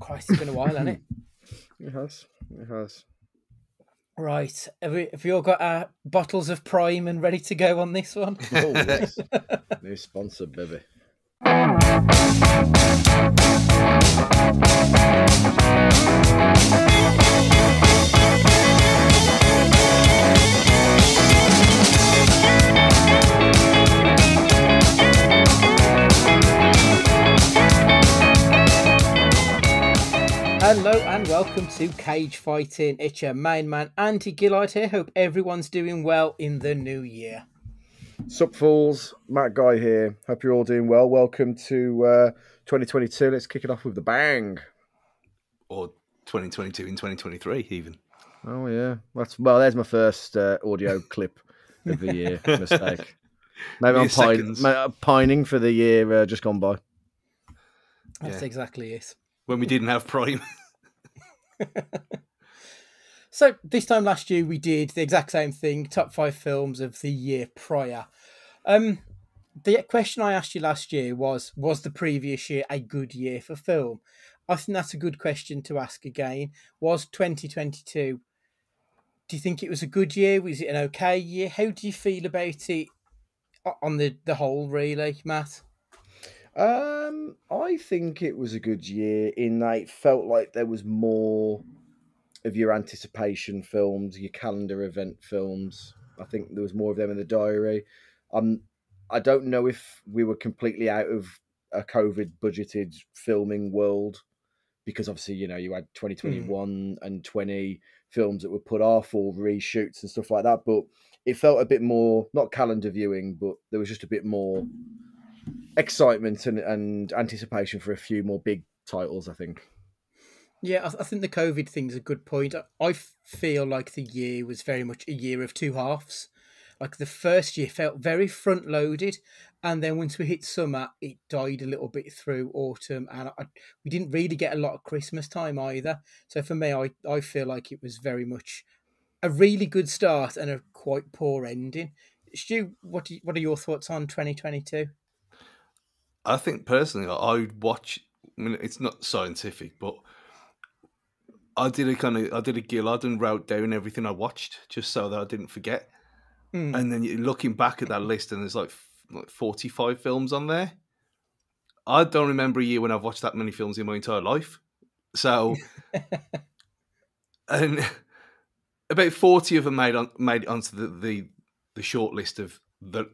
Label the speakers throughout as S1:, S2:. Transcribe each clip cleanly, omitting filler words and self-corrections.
S1: Christ, it's been a while, hasn't it?
S2: It has. It has.
S1: Right. Have you all got our bottles of Prime and ready to go on this one?
S2: Oh, yes. New sponsor, baby.
S1: Hello and welcome to Cage Fighting. It's your main man, Andy Gillard here. Hope everyone's doing well in the new year.
S2: Sup, fools? Matt Guy here. Hope you're all doing well. Welcome to 2022. Let's kick it off with the bang.
S3: Or 2022 in 2023 even.
S2: Oh, yeah. There's my first audio clip of the year. Mistake. Maybe I'm pining for the year just gone by.
S1: That's exactly it.
S3: When we didn't have Prime.
S1: So this time last year we did the exact same thing, top 5 films of the year prior. The question I asked you last year was the previous year a good year for film? I think that's a good question to ask again. Was 2022, do you think it was a good year? Was it an okay year? How do you feel about it on the whole, really, Matt?
S2: I think it was a good year in that it felt like there was more of your anticipation films, your calendar event films. I think there was more of them in the diary. I don't know if we were completely out of a COVID budgeted filming world, because obviously, you had 2021 and 20 films that were put off or reshoots and stuff like that. But it felt a bit more, not calendar viewing, but there was just a bit more excitement and anticipation for a few more big titles, I think.
S1: Yeah, I think the COVID thing's a good point. I feel like the year was very much a year of two halves. Like the first year felt very front loaded, and then once we hit summer, it died a little bit through autumn, and we didn't really get a lot of Christmas time either. So for me, I feel like it was very much a really good start and a quite poor ending. Stu, what are your thoughts on 2022?
S3: I think personally, I would watch. I mean, it's not scientific, but I did a Gillard and wrote down everything I watched just so that I didn't forget. And then you're looking back at that list, and there's like 45 films on there. I don't remember a year when I've watched that many films in my entire life. So, and about 40 of them made it onto the short list of they're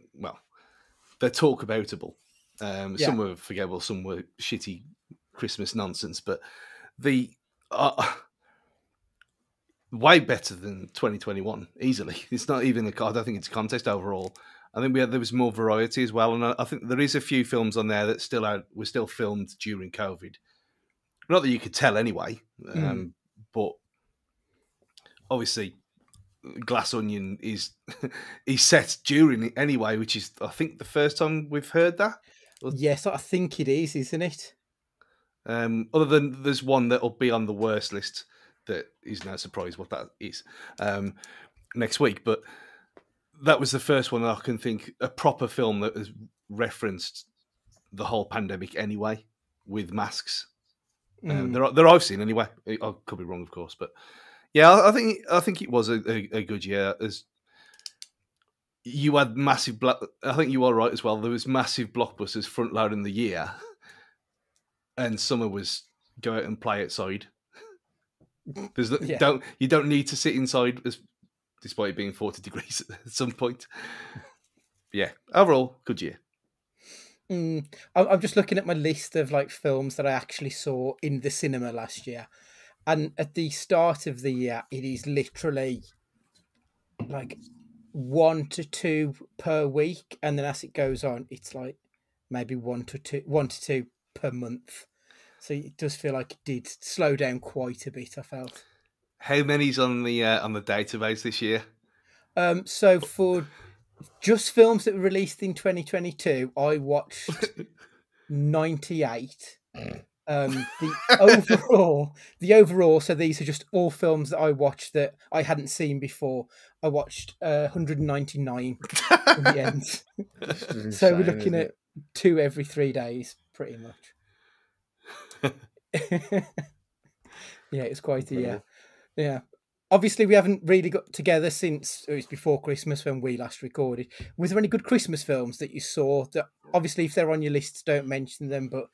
S3: talk aboutable. Some were forgettable, some were shitty Christmas nonsense, but the way better than 2021 easily. It's not even I don't think it's a contest overall. I think there was more variety as well, and I think there is a few films on there that were still filmed during COVID. Not that you could tell anyway, but obviously Glass Onion is set during it anyway, which is I think the first time we've heard that.
S1: Yes, I think it is, isn't it?
S3: Other than there's one that'll be on the worst list that is no surprise what that is next week, but that was the first one I can think a proper film that has referenced the whole pandemic anyway with masks. That I've seen anyway. I could be wrong, of course, but yeah, I think it was a good year. As you had massive, I think you are right as well. There was massive blockbusters front loading the year, and summer was go out and play outside. You don't need to sit inside, despite it being 40 degrees at some point. Yeah, overall, good year.
S1: I'm just looking at my list of like films that I actually saw in the cinema last year, and at the start of the year, it is literally like 1 to 2 per week, and then as it goes on, it's like maybe 1 to 2 per month. So it does feel like it did slow down quite a bit, I felt.
S3: How many's on the database this year?
S1: So for just films that were released in 2022, I watched 98. The overall, so these are just all films that I watched that I hadn't seen before. I watched 199 in the end. So we're looking at 2 every 3 days, pretty much. Yeah, it's quite a
S2: Incredible.
S1: yeah. Obviously, we haven't really got together since it was before Christmas when we last recorded. Was there any good Christmas films that you saw? That obviously, if they're on your lists, don't mention them. But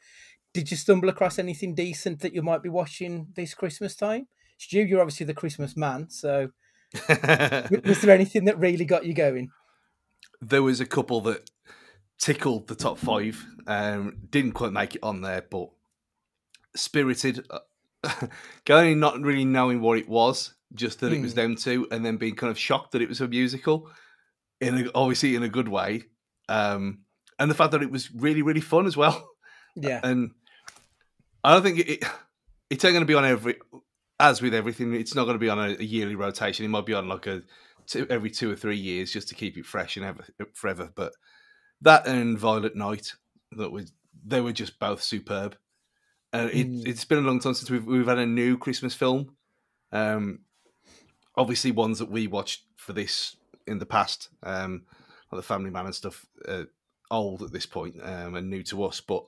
S1: did you stumble across anything decent that you might be watching this Christmas time? Stu, you're obviously the Christmas man, so was there anything that really got you going?
S3: There was a couple that tickled the top five. Didn't quite make it on there, but Spirited. Going in not really knowing what it was, just that it was them two, and then being kind of shocked that it was a musical, obviously in a good way, and the fact that it was really, really fun as well.
S1: Yeah,
S3: And I don't think it's not going to be on as with everything, it's not going to be on a yearly rotation. It might be on like every 2 or 3 years just to keep it fresh and forever. But that and Violet Night, they were just both superb. And it's been a long time since we've had a new Christmas film. Obviously, ones that we watched for this in the past, like the Family Man and stuff, old at this point and new to us. But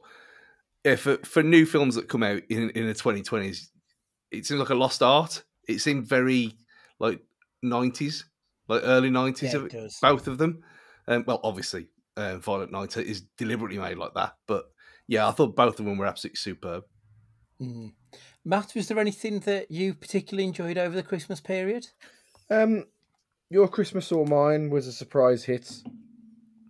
S3: yeah, for new films that come out in the 2020s, it seems like a lost art. It seemed very like 90s, like early 90s,
S1: yeah, it does.
S3: both of them. Well, obviously, Violet Night is deliberately made like that. But yeah, I thought both of them were absolutely superb.
S1: Matt, was there anything that you particularly enjoyed over the Christmas period?
S2: Your Christmas or Mine was a surprise hit.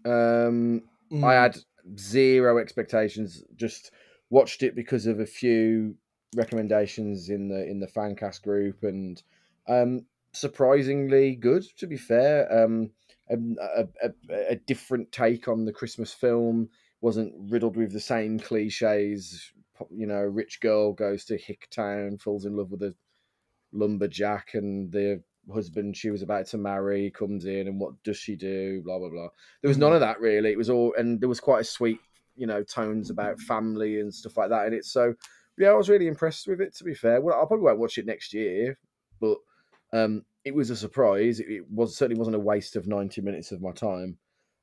S2: I had zero expectations. Just watched it because of a few recommendations in the Fancast group, and surprisingly good. To be fair, a different take on the Christmas film. Wasn't riddled with the same cliches. You know, rich girl goes to Hicktown, falls in love with a lumberjack, and the husband she was about to marry comes in, and what does she do? Blah blah blah. There was none of that really. It was all, and there was quite a sweet, tones about family and stuff like that in it. So yeah, I was really impressed with it. To be fair, well, I probably won't watch it next year, but it was a surprise. It certainly wasn't a waste of 90 minutes of my time.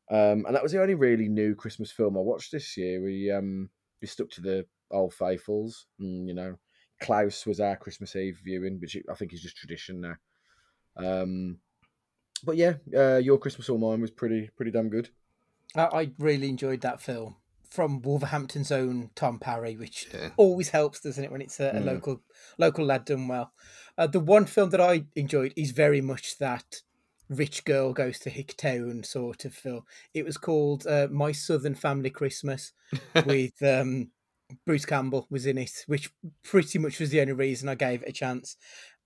S2: And that was the only really new Christmas film I watched this year. We stuck to the old faithfuls, and Klaus was our Christmas Eve viewing, which I think is just tradition now. But yeah, Your Christmas or Mine was pretty damn good.
S1: I really enjoyed that film from Wolverhampton's own Tom Parry, which always helps, doesn't it, when it's a local lad done well. The one film that I enjoyed is very much that rich girl goes to Hicktown sort of film. It was called My Southern Family Christmas with Bruce Campbell was in it, which pretty much was the only reason I gave it a chance.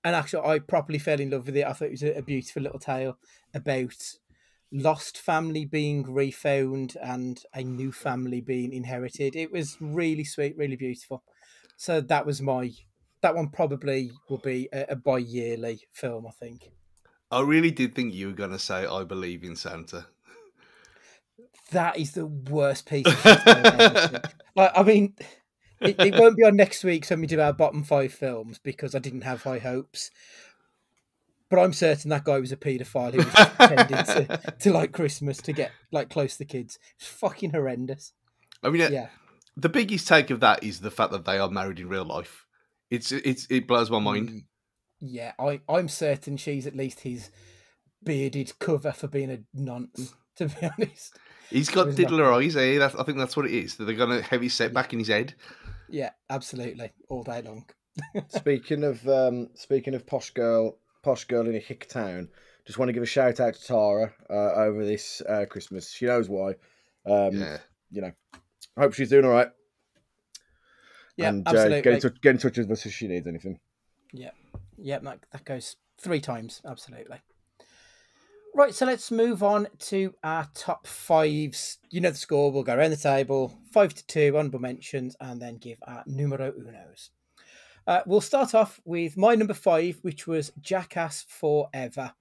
S1: And actually, I properly fell in love with it. I thought it was a beautiful little tale about lost family being refound and a new family being inherited. It was really sweet, really beautiful. So that one probably will be a bi-yearly film, I think.
S3: I really did think you were going to say I Believe in Santa.
S1: That is the worst piece of shit I've ever seen. I mean, it won't be on next week when we do our bottom 5 films because I didn't have high hopes. But I'm certain that guy was a paedophile who was just pretending to like Christmas to get like close to the kids. It's fucking horrendous.
S3: I mean,
S1: yeah.
S3: The biggest take of that is the fact that they are married in real life. It blows my mind.
S1: Yeah, I'm certain she's at least his bearded cover for being a nonce, to be honest.
S3: He's got diddler eyes, eh? I think that's what it is. They're going to have his set back in his head.
S1: Yeah, absolutely. All day long.
S2: Speaking of posh girl in a hick town, just want to give a shout out to Tara over this Christmas. She knows why. I hope she's doing all right.
S1: Yeah,
S2: and
S1: absolutely.
S2: Get in touch with us if she needs anything.
S1: Yeah, that goes 3 times. Absolutely. Right, so let's move on to our top 5s. You know the score. We'll go around the table, 5 to 2, honourable mentions, and then give our numero unos. We'll start off with my number 5, which was Jackass Forever.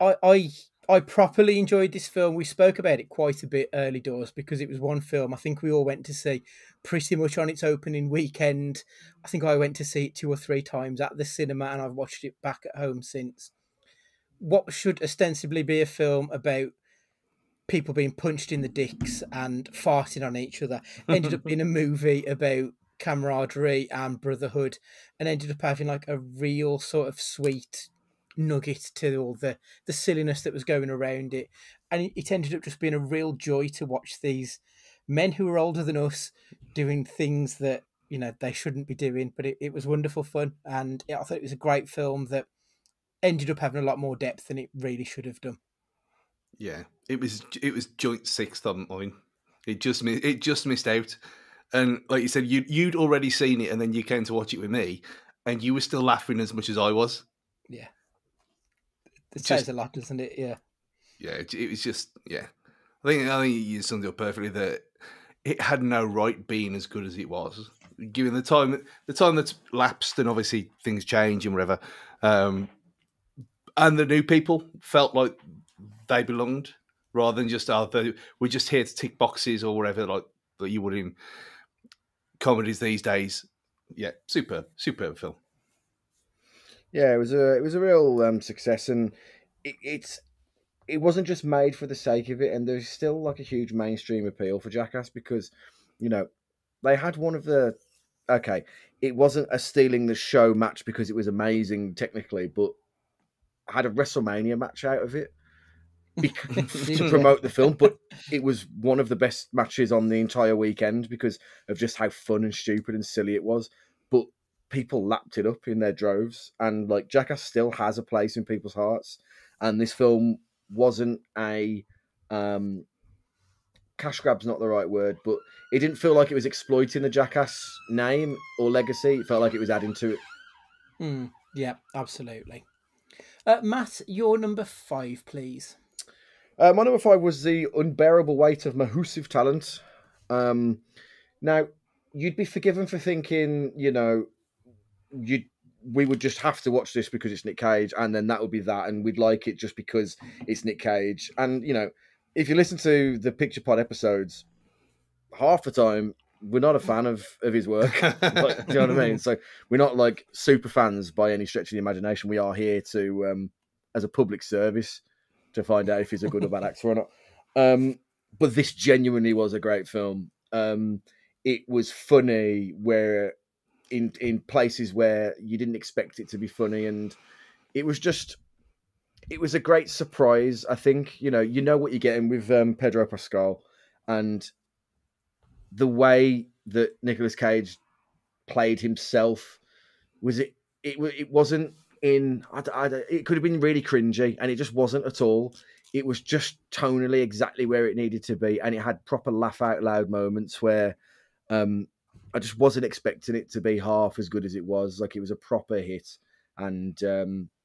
S1: I properly enjoyed this film. We spoke about it quite a bit early doors because it was one film I think we all went to see pretty much on its opening weekend. I think I went to see it 2 or 3 times at the cinema, and I've watched it back at home since. What should ostensibly be a film about people being punched in the dicks and farting on each other ended up being a movie about camaraderie and brotherhood, and ended up having like a real sort of sweet nugget to all the silliness that was going around it, and it ended up just being a real joy to watch these men who were older than us doing things that they shouldn't be doing, but it was wonderful fun, and I thought it was a great film that ended up having a lot more depth than it really should have done.
S3: Yeah, it was joint sixth on mine. It just missed out, and like you said, you'd already seen it, and then you came to watch it with me, and you were still laughing as much as I was.
S1: Yeah, it says a lot, doesn't it? Yeah,
S3: it was just I think you summed it up perfectly that it had no right being as good as it was, given the time that's lapsed, and obviously things change and whatever. And the new people felt like they belonged, rather than just we're just here to tick boxes or whatever, like that you would in comedies these days. Yeah, superb film.
S2: Yeah, it was a real success, and it wasn't just made for the sake of it, and there's still like a huge mainstream appeal for Jackass because, they had one of the it wasn't a stealing the show match because it was amazing technically, but had a WrestleMania match out of it to promote the film, but it was one of the best matches on the entire weekend because of just how fun and stupid and silly it was. But people lapped it up in their droves, and like Jackass still has a place in people's hearts. And this film wasn't a cash grab's not the right word, but it didn't feel like it was exploiting the Jackass name or legacy. It felt like it was adding to it.
S1: Yeah, absolutely. Matt, your number 5, please.
S2: My number 5 was The Unbearable Weight of Mahoosive Talent. Now, you'd be forgiven for thinking, we would just have to watch this because it's Nick Cage, and then that would be that, and we'd like it just because it's Nick Cage. And, if you listen to the Picture Pod episodes, half the time, we're not a fan of his work. Like, do you know what I mean? So we're not like super fans by any stretch of the imagination. We are here to, as a public service, to find out if he's a good or bad actor or not. But this genuinely was a great film. It was funny where in places where you didn't expect it to be funny, and it was a great surprise. I think you know what you're getting with Pedro Pascal, and the way that Nicolas Cage played himself it wasn't in. It could have been really cringy, and it just wasn't at all. It was just tonally exactly where it needed to be, and it had proper laugh out loud moments where I just wasn't expecting it to be half as good as it was. Like, it was a proper hit, and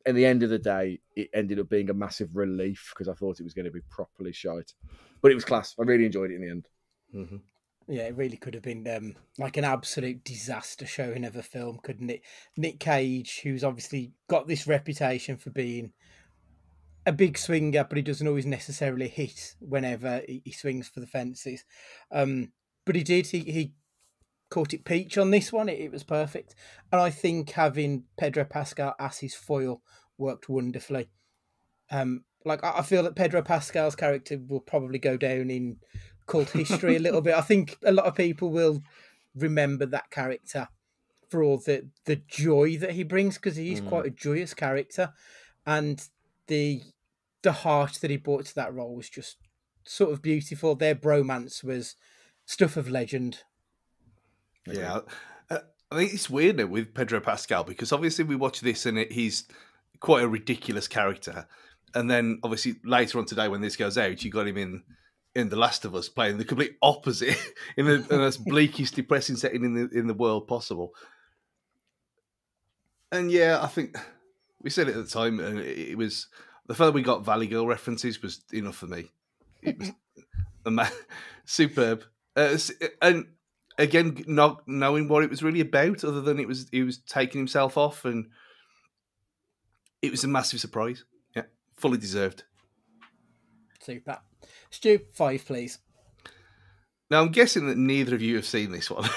S2: at the end of the day, it ended up being a massive relief because I thought it was going to be properly shite, but it was class. I really enjoyed it in the end.
S3: Mm-hmm.
S1: Yeah, it really could have been like an absolute disaster showing of a film, couldn't it? Nick Cage, who's obviously got this reputation for being a big swinger, but he doesn't always necessarily hit whenever he swings for the fences. But he did. He caught it peach on this one. It was perfect. And I think having Pedro Pascal as his foil worked wonderfully. Like, I feel that Pedro Pascal's character will probably go down in cult history a little bit. I think a lot of people will remember that character for all the joy that he brings, because he's quite a joyous character, and the heart that he brought to that role was just sort of beautiful. Their bromance was stuff of legend.
S3: Yeah, I think it's weird now with Pedro Pascal, because obviously we watch this and he's quite a ridiculous character, and then obviously later on today when this goes out, you got him in The Last of Us playing the complete opposite in the most bleakest, depressing setting in the world possible. And yeah, I think we said it at the time, and it was the fact that we got Valley Girl references was enough for me. It was superb, and again, not knowing what it was really about, other than he was taking himself off, and it was a massive surprise. Yeah, fully deserved.
S1: Super. Stu, 5, please.
S3: Now, I'm guessing that neither of you have seen this one.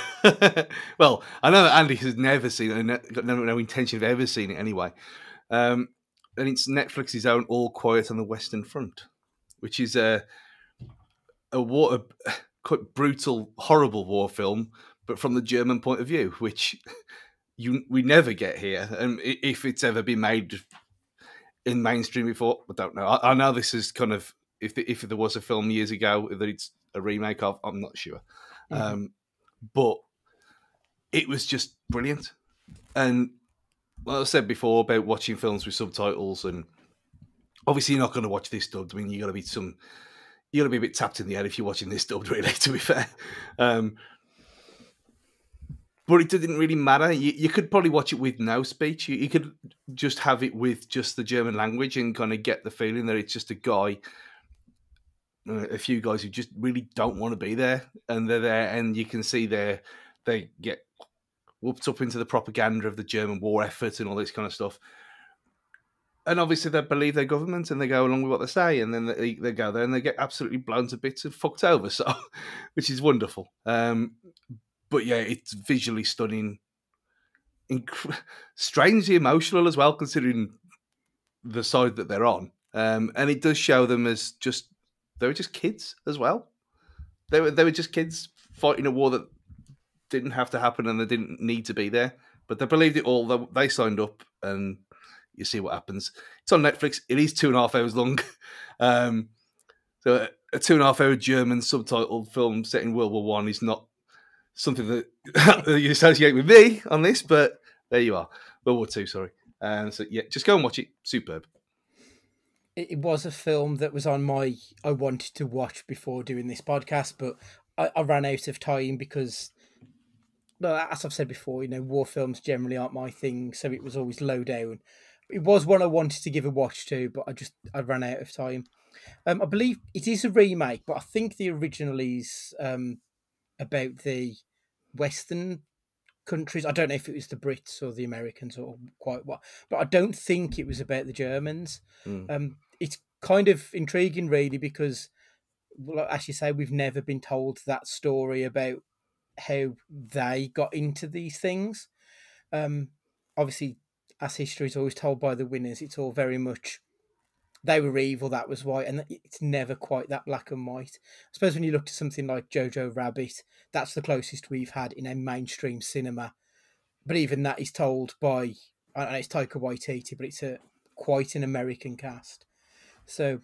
S3: Well, I know that Andy has never seen it and got no intention of ever seeing it anyway. And it's Netflix's own All Quiet on the Western Front, which is a quite brutal, horrible war film but from the German point of view, which we never get here. And if it's ever been made in mainstream before, I don't know. I know this is kind of, if there was a film years ago that it's a remake of, I'm not sure. But it was just brilliant. And like I said before about watching films with subtitles, and obviously you're not going to watch this dubbed. I mean, you got to be a bit tapped in the head if you're watching this dubbed, really, to be fair. But it didn't really matter. You could probably watch it with no speech. You could just have it with just the German language and kind of get the feeling that it's just a few guys who just really don't want to be there, and they're there, and you can see they get whooped up into the propaganda of the German war effort and all this kind of stuff. And obviously they believe their government and they go along with what they say, and then they go there and they get absolutely blown to bits and fucked over, so which is wonderful. But yeah, it's visually stunning, strangely emotional as well, considering the side that they're on. And it does show them as they were just kids as well. They were just kids fighting a war that didn't have to happen and they didn't need to be there, but they believed it all. They signed up, and you see what happens. It's on Netflix. It is 2.5 hours long. So a 2.5 hour German subtitled film set in World War One is not something that you associate with me on this, but there you are. World War Two, sorry. So yeah, just go and watch it. Superb.
S1: It was a film that was on I wanted to watch before doing this podcast, but I ran out of time because, well, as I've said before, war films generally aren't my thing, so it was always low down. It was one I wanted to give a watch to, but I ran out of time. I believe it is a remake, but I think the original is about the Western countries. I don't know if it was the Brits or the Americans or quite what, but I don't think it was about the Germans. It's kind of intriguing, really, because, well, as you say, we've never been told that story about how they got into these things. Obviously, as history is always told by the winners, it's all very much they were evil, that was why, and it's never quite that black and white. I suppose when you look to something like Jojo Rabbit, that's the closest we've had in a mainstream cinema. But even that is told by, and it's Taika Waititi, but it's quite an American cast. So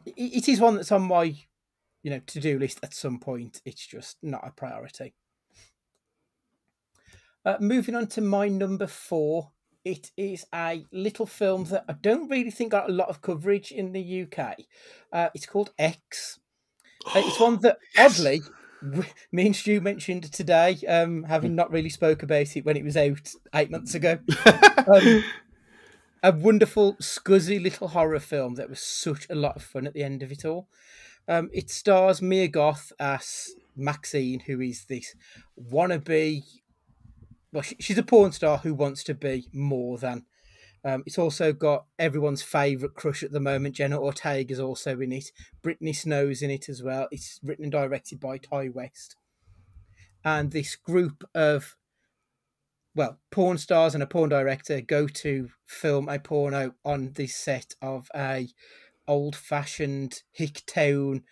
S1: it is one that's on my to-do list at some point. It's just not a priority. Moving on to my number 4. It is a little film that I don't really think got a lot of coverage in the UK. It's called X. It's one that, oddly, me and Stu mentioned today, having not really spoke about it when it was out 8 months ago. A wonderful, scuzzy little horror film that was such a lot of fun at the end of it all. It stars Mia Goth as Maxine, who is this wannabe... Well, she's a porn star who wants to be more than. It's also got everyone's favourite crush at the moment. Jenna Ortega's also in it. Brittany Snow's in it as well. It's written and directed by Ty West. And this group of, porn stars and a porn director go to film a porno on this set of a old-fashioned Hicktown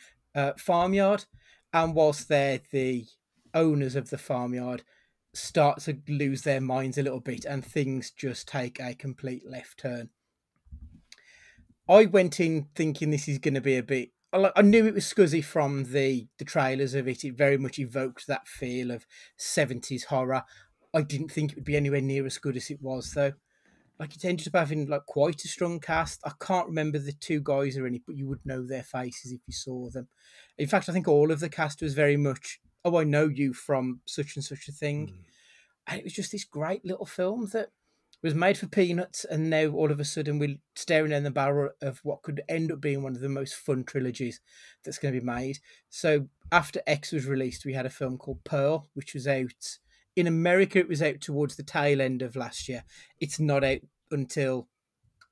S1: farmyard. And whilst they're the owners of the farmyard, start to lose their minds a little bit, and things just take a complete left turn. I went in thinking this is going to be a bit... I knew it was scuzzy from the trailers of it. It very much evoked that feel of 70s horror. I didn't think it would be anywhere near as good as it was, though. It ended up having quite a strong cast. I can't remember the 2 guys or any, but you would know their faces if you saw them. In fact, I think all of the cast was very much, oh, I know you from such and such a thing. And it was just this great little film that was made for peanuts, and now all of a sudden we're staring down the barrel of what could end up being one of the most fun trilogies that's going to be made. So after X was released, we had a film called Pearl, which was out... In America, it was out towards the tail end of last year. It's not out until,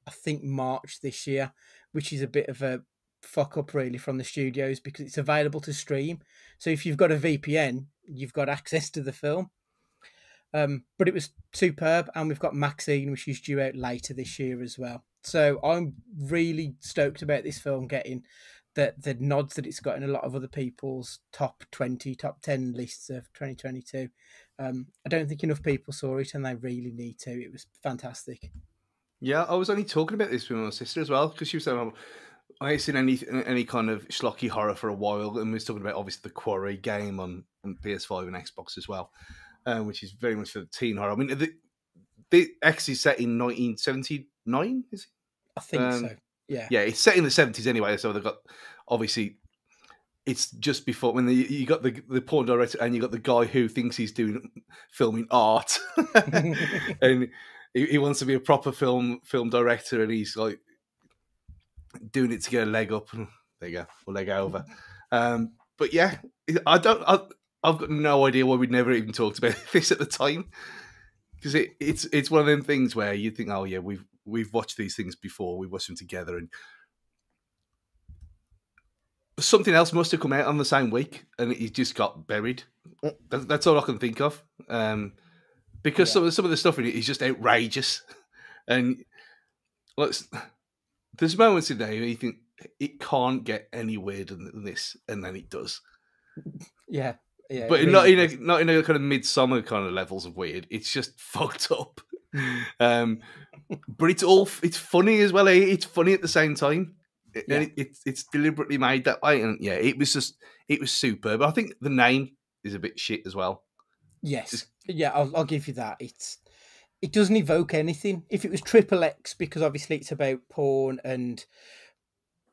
S1: I think, March this year, which is a bit of a fuck up, really, from the studios, because it's available to stream. So if you've got a VPN, you've got access to the film. But it was superb, and we've got Maxine, which is due out later this year as well. So I'm really stoked about this film getting the nods that it's got in a lot of other people's top 20, top 10 lists of 2022. I don't think enough people saw it, and they really need to. It was fantastic.
S3: Yeah, I was only talking about this with my sister as well, because she was saying, I ain't seen any kind of schlocky horror for a while, and we was talking about obviously the Quarry game on PS5 and Xbox as well, which is very much for the teen horror. I mean, the X is set in 1979, is it?
S1: I think so. Yeah.
S3: Yeah, it's set in the 70s anyway, so they've got, obviously, it's just before when you got the porn director and you got the guy who thinks he's filming art, and he wants to be a proper film director, and he's like doing it to get a leg up. There you go, or leg over. But yeah, I've got no idea why we'd never even talked about this at the time, because it's one of them things where you think, oh yeah, we've watched these things before, we've watched them together, and something else must have come out on the same week, and it just got buried. That's all I can think of, because some of the stuff in it is just outrageous, and there's moments in there where you think it can't get any weirder than this, and then it does.
S1: Yeah,
S3: but not in a kind of midsummer kind of levels of weird. It's just fucked up. But it's funny as well. It's funny at the same time. And it's deliberately made that way, and yeah, it was superb. I think the name is a bit shit as well.
S1: Yes, I'll give you that. It doesn't evoke anything. If it was Triple X, because obviously it's about porn and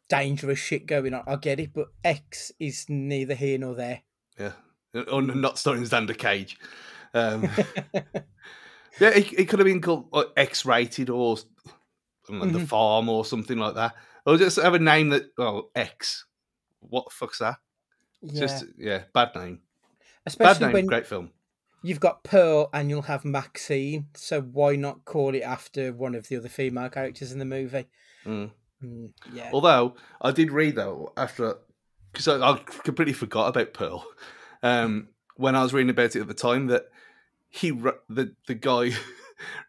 S1: dangerous shit going on, I get it. But X is neither here nor there.
S3: Yeah, not starting Xander Cage. Yeah, it could have been called like, X-rated or The Farm or something like that. Or just have a name that, X. What the fuck's that?
S1: Yeah.
S3: Just, bad name.
S1: Especially
S3: bad name,
S1: when
S3: great film.
S1: You've got Pearl and you'll have Maxine, so why not call it after one of the other female characters in the movie? Yeah.
S3: Although, I did read, though, after... Because I completely forgot about Pearl. When I was reading about it at the time, that the guy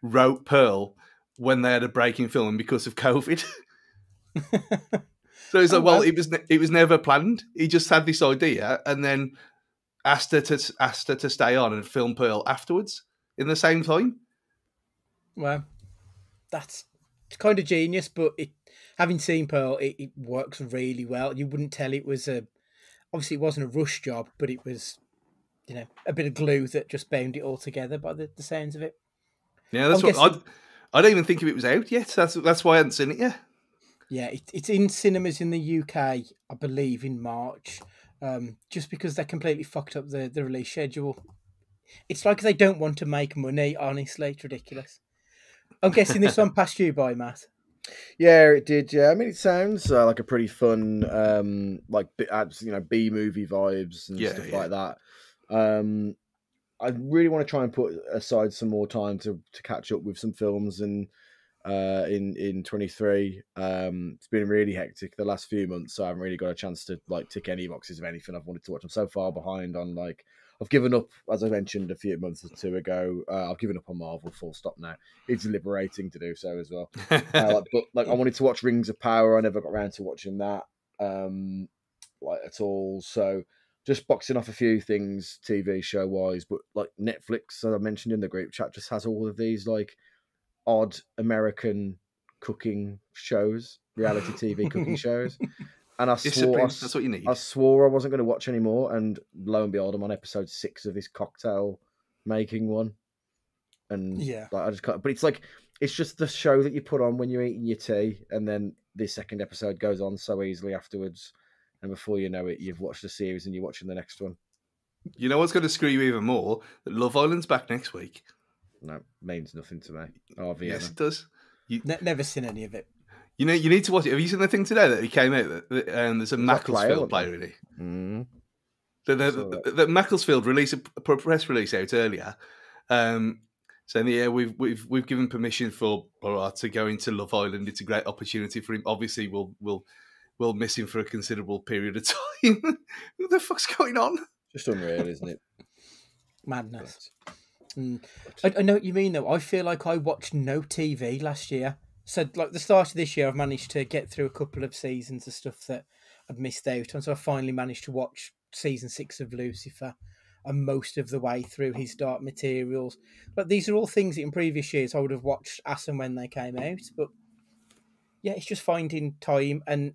S3: wrote Pearl when they had a break in filming because of COVID. So it's like, it was never planned. He just had this idea and then asked her to stay on and film Pearl afterwards in the same time.
S1: Well, that's kind of genius, but having seen Pearl, it works really well. You wouldn't tell it was obviously it wasn't a rush job, but it was, a bit of glue that just bound it all together by the sounds of it.
S3: Yeah, that's what I don't even think if it was out yet. That's why I hadn't seen it yet.
S1: Yeah, it's in cinemas in the UK, I believe, in March, just because they completely fucked up the release schedule. It's like they don't want to make money, honestly. It's ridiculous. I'm guessing this one passed you by, Matt.
S2: Yeah, it did. Yeah, I mean, it sounds like a pretty fun, B movie vibes and stuff like that. I really want to try and put aside some more time to catch up with some films and in 23. It's been really hectic the last few months, so I haven't really got a chance to tick any boxes of anything I've wanted to watch. I'm so far behind on I've given up, as I mentioned a few months or two ago. I've given up on Marvel full stop now. It's liberating to do so as well. But I wanted to watch Rings of Power. I never got around to watching that at all. So just boxing off a few things TV show wise, but Netflix, as I mentioned in the group chat, just has all of these odd American cooking shows, reality TV cooking shows. And that's what you need. I swore I wasn't going to watch anymore, and lo and behold, I'm on episode 6 of this cocktail making one. And I just can't. But it's just the show that you put on when you're eating your tea, and then the second episode goes on so easily afterwards, and before you know it, you've watched the series and you're watching the next one.
S3: You know what's going to screw you even more? That Love Island's back next week.
S2: No, means nothing to me.
S3: Yes, it does.
S1: Never seen any of it.
S3: You need to watch it. Have you seen the thing today that he came out? There's a Macclesfield player in it.
S2: Mm.
S3: The Macclesfield released a press release out earlier, saying we've given permission for Borat to go into Love Island. It's a great opportunity for him. Obviously, we'll miss him for a considerable period of time. What the fuck's going on?
S2: Just unreal, isn't it?
S1: Madness. I know what you mean, though. I feel like I watched no TV last year. So, the start of this year, I've managed to get through a couple of seasons of stuff that I'd missed out on. So I finally managed to watch season 6 of Lucifer and most of the way through his Dark Materials. But these are all things that in previous years I would have watched as and when they came out. But yeah, it's just finding time. And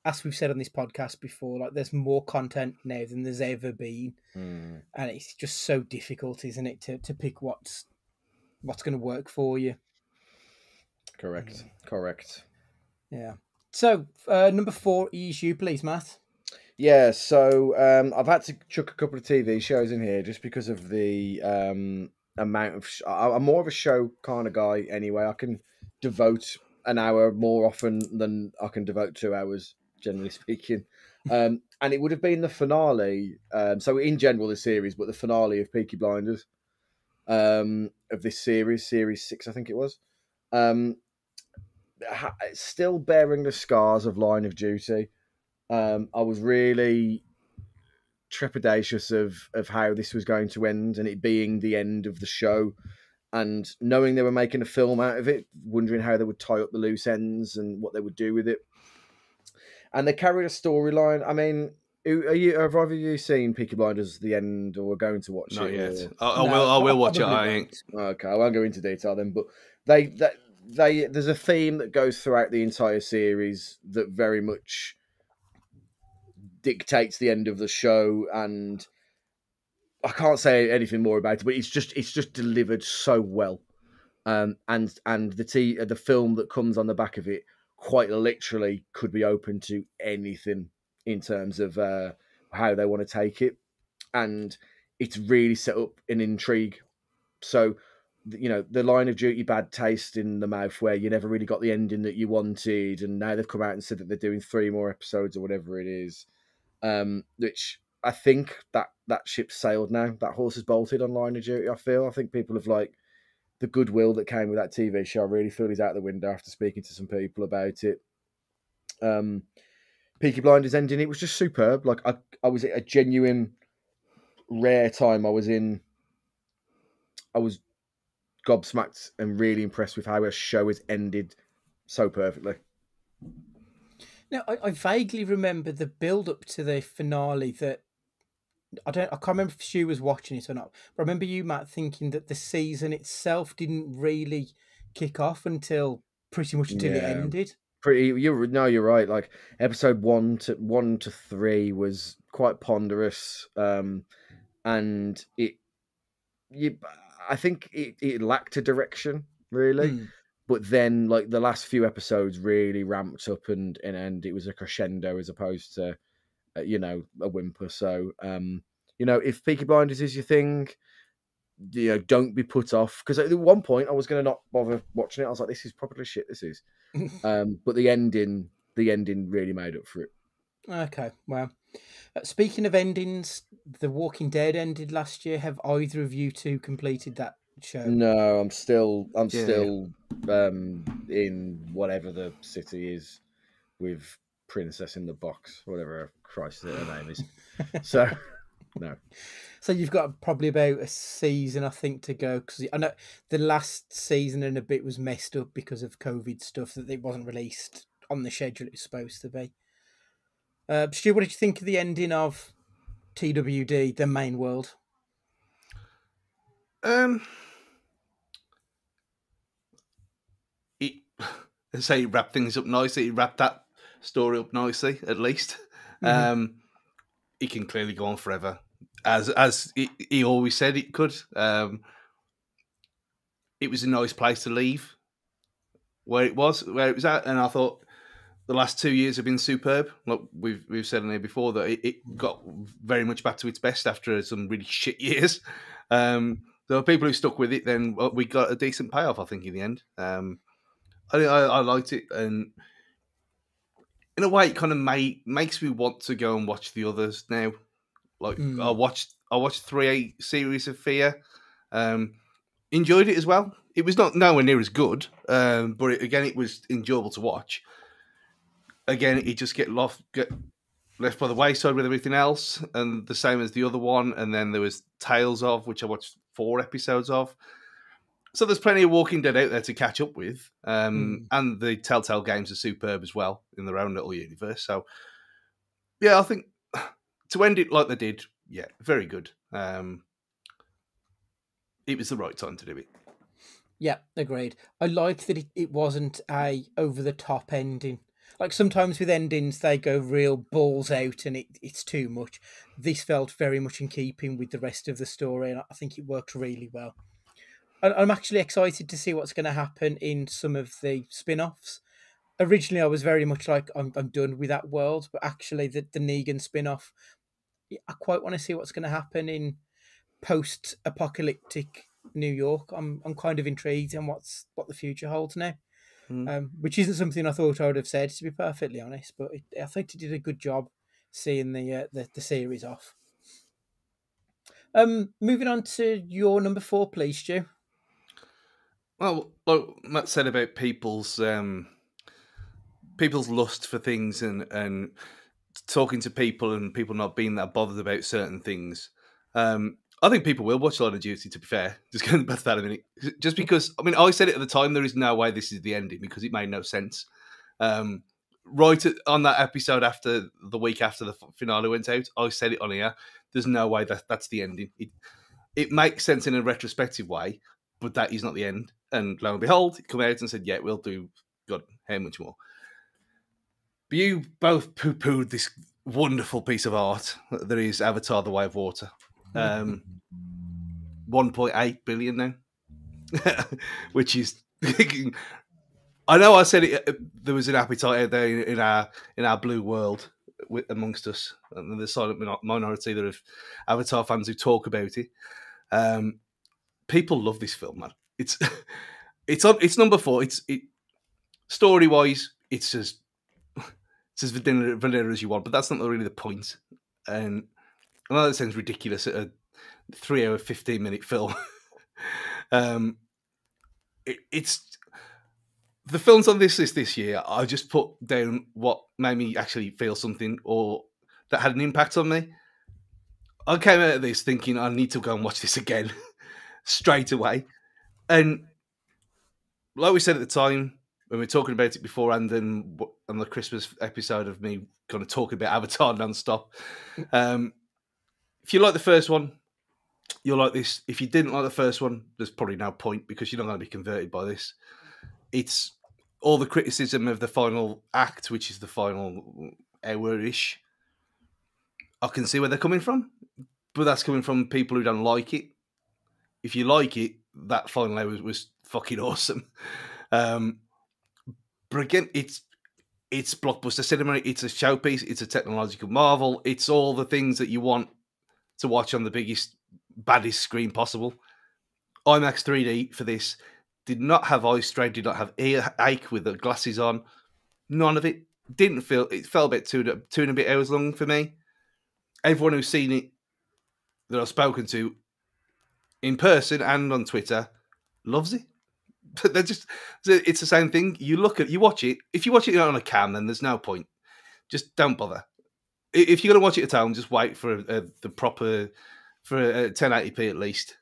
S1: as we've said on this podcast before, like there's more content now than there's ever been.
S2: Mm.
S1: And it's just so difficult, isn't it, to pick what's going to work for you.
S2: Correct.
S1: Yeah. So, number 4 is you, please, Matt.
S2: Yeah, so I've had to chuck a couple of TV shows in here just because of the amount of. I'm more of a show kind of guy anyway. I can devote an hour more often than I can devote 2 hours, generally speaking. And it would have been the finale. So in general, the series, but the finale of Peaky Blinders of this series 6, I think it was. Still bearing the scars of Line of Duty. I was really trepidatious of how this was going to end, and it being the end of the show, and knowing they were making a film out of it, wondering how they would tie up the loose ends and what they would do with it. And they carried a storyline. I mean, have either of you seen Peaky Blinders the end, or are going to watch
S3: Not
S2: it?
S3: yet.
S2: Or...
S3: I will watch it.
S1: probably
S3: I ain't.
S2: Okay, I won't go into detail then, but they there's a theme that goes throughout the entire series that very much dictates the end of the show, and I can't say anything more about it, but it's just delivered so well. And the film that comes on the back of it quite literally could be open to anything in terms of how they want to take it, and it's really set up an intrigue. So, you know, the Line of Duty bad taste in the mouth where you never really got the ending that you wanted, and now they've come out and said that they're doing 3 more episodes or whatever it is, which I think that ship's sailed now. That horse has bolted on Line of Duty. I think people have like the goodwill that came with that TV show. I really feel is out the window after speaking to some people about it. Peaky Blinders ending, it was just superb. Like I was at a genuine rare time. I was gobsmacked and really impressed with how a show has ended so perfectly.
S1: Now, I vaguely remember the build up to the finale that I can't remember if Stu was watching it or not, but I remember you, Matt, thinking that the season itself didn't really kick off until pretty much until it ended.
S2: You're right. Like episode 1 to 3 was quite ponderous, and I think it lacked a direction really. But then, like the last few episodes really ramped up, and it was a crescendo as opposed to, a whimper. So, if Peaky Blinders is your thing, don't be put off. Because at one point I was going to not bother watching it. I was like, this is probably shit. This is, but the ending really made up for it.
S1: Okay, well, speaking of endings, The Walking Dead ended last year. Have either of you two completed that show?
S2: No, I'm still in whatever the city is with Princess in the Box, whatever Christ her name is. So, no.
S1: So you've got probably about a season, I think, to go, because I know the last season and a bit was messed up because of COVID stuff, that it wasn't released on the schedule it was supposed to be. Stu, what did you think of the ending of TWD, The Main World?
S3: It wrapped things up nicely. It wrapped that story up nicely, at least. It can clearly go on forever, as he always said it could. It was a nice place to leave where it was at, and I thought the last 2 years have been superb. Like we've said in here before, that it got very much back to its best after some really shit years. There were people who stuck with it. Then we got a decent payoff, I think, in the end. I liked it, and in a way, it kind of makes me want to go and watch the others now. Like I watched 3 series of Fear. Enjoyed it as well. It was not nowhere near as good, but it was enjoyable to watch. Again, it just get left by the wayside with everything else, and the same as the other one. And then there was Tales of, which I watched 4 episodes of. So there's plenty of Walking Dead out there to catch up with, and the Telltale games are superb as well in their own little universe. So Yeah, I think to end it like they did, yeah, very good. It was the right time to do it.
S1: Yeah, agreed. I like that it wasn't a over the top ending. Like sometimes with endings, they go real balls out and it's too much. This felt very much in keeping with the rest of the story, and I think it worked really well. I'm actually excited to see what's going to happen in some of the spin offs. Originally, I was very much like, I'm done with that world, but actually, the Negan spin off, I quite want to see what's going to happen in post apocalyptic New York. I'm kind of intrigued on what the future holds now.
S3: Mm.
S1: Which isn't something I thought I would have said, to be perfectly honest. But I think it did a good job seeing the series off. Moving on to your number 4, please, Stu.
S3: Well, like Matt said about people's lust for things and talking to people and people not being that bothered about certain things. I think people will watch Line of Duty, to be fair. Just going back to that a minute. Just because, I mean, I said it at the time, there is no way this is the ending because it made no sense. On that episode after the week after the finale went out, I said it on here. There's no way that's the ending. It makes sense in a retrospective way, but that is not the end. And lo and behold, it came out and said, yeah, we'll do, God, how much more? But you both poo-pooed this wonderful piece of art that is Avatar: The Way of Water. 1.8 billion now, which is. I know I said it. There was an appetite out there in our blue world amongst us, and the silent minority that of Avatar fans who talk about it. People love this film, man. It's number 4. Story wise, it's as vanilla as you want, but that's not really the point. And I know that sounds ridiculous at a 3-hour, 15-minute film. It's the films on this list this year. I just put down what made me actually feel something or that had an impact on me. I came out of this thinking I need to go and watch this again straight away. And like we said at the time, when we were talking about it beforehand and on the Christmas episode of me kind of talking about Avatar non-stop, if you like the first one, you'll like this. If you didn't like the first one, there's probably no point because you're not going to be converted by this. It's all the criticism of the final act, which is the final hour-ish. I can see where they're coming from, but that's coming from people who don't like it. If you like it, that final hour was fucking awesome. But again, it's blockbuster cinema. It's a showpiece. It's a technological marvel. It's all the things that you want to watch on the biggest, baddest screen possible. IMAX 3D for this did not have eye strain, did not have ear ache with the glasses on. None of it. Didn't feel, it felt a bit 2 and a bit hours long for me. Everyone who's seen it that I've spoken to in person and on Twitter loves it. They're just, it's the same thing. You watch it. If you watch it on a cam, then there's no point. Just don't bother. If you're going to watch it at home, just wait for the proper, for a 1080p at least,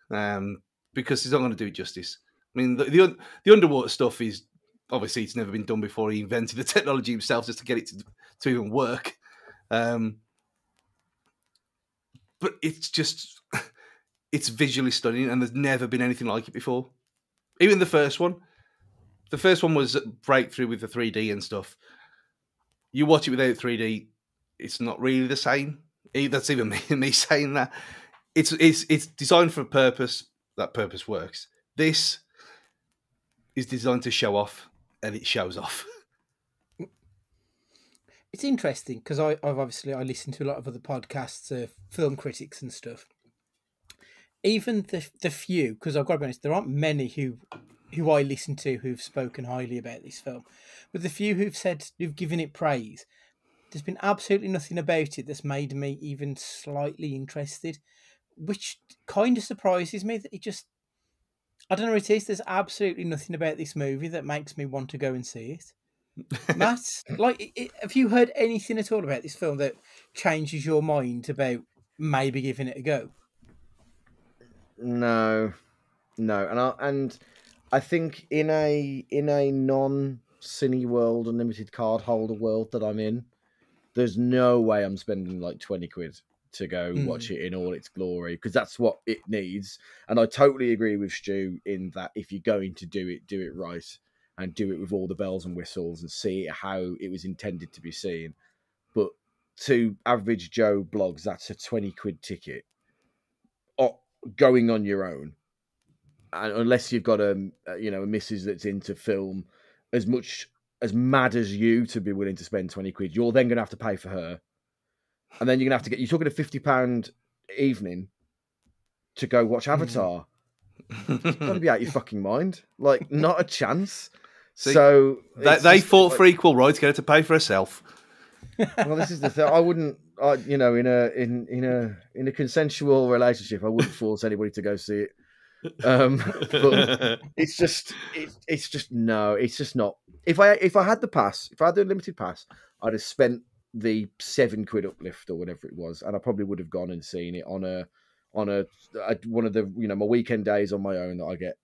S3: because it's not going to do it justice. I mean, the underwater stuff is, obviously, it's never been done before. He invented the technology himself just to get it to even work. But it's just, it's visually stunning, and there's never been anything like it before. Even the first one. The first one was a breakthrough with the 3D and stuff. You watch it without 3D, it's not really the same. That's even me saying that. It's designed for a purpose. That purpose works. This is designed to show off, and it shows off.
S1: It's interesting because I've obviously I listen to a lot of other podcasts of film critics and stuff. Even the few, because I've got to be honest, there aren't many who I listen to who've spoken highly about this film, but the few who've given it praise, there's been absolutely nothing about it that's made me even slightly interested, which kind of surprises me that I don't know what it is. There's absolutely nothing about this movie that makes me want to go and see it. Matt, have you heard anything at all about this film that changes your mind about maybe giving it a go?
S2: No, and I think in a non Cine World Unlimited card holder world that I'm in, There's no way I'm spending like 20 quid to go watch it in all its glory, because that's what it needs. And I totally agree with Stu in that if you're going to do it right, and do it with all the bells and whistles and see it how it was intended to be seen. But to average Joe blogs, that's a 20 quid ticket going on your own. And unless you've got a missus that's into film as much as mad as you to be willing to spend 20 quid, you're then going to have to pay for her. And then you're going to have to you're talking a £50 evening to go watch Avatar. You've got to be out your fucking mind. Like, not a chance. So
S3: they fought for equal rights, get her to pay for herself.
S2: Well, this is the thing. I wouldn't, in a consensual relationship, I wouldn't force anybody to go see it. But it's just no. It's just not. If I had the pass, if I had the unlimited pass, I'd have spent the £7 uplift or whatever it was, and I probably would have gone and seen it on one of the my weekend days on my own that I get.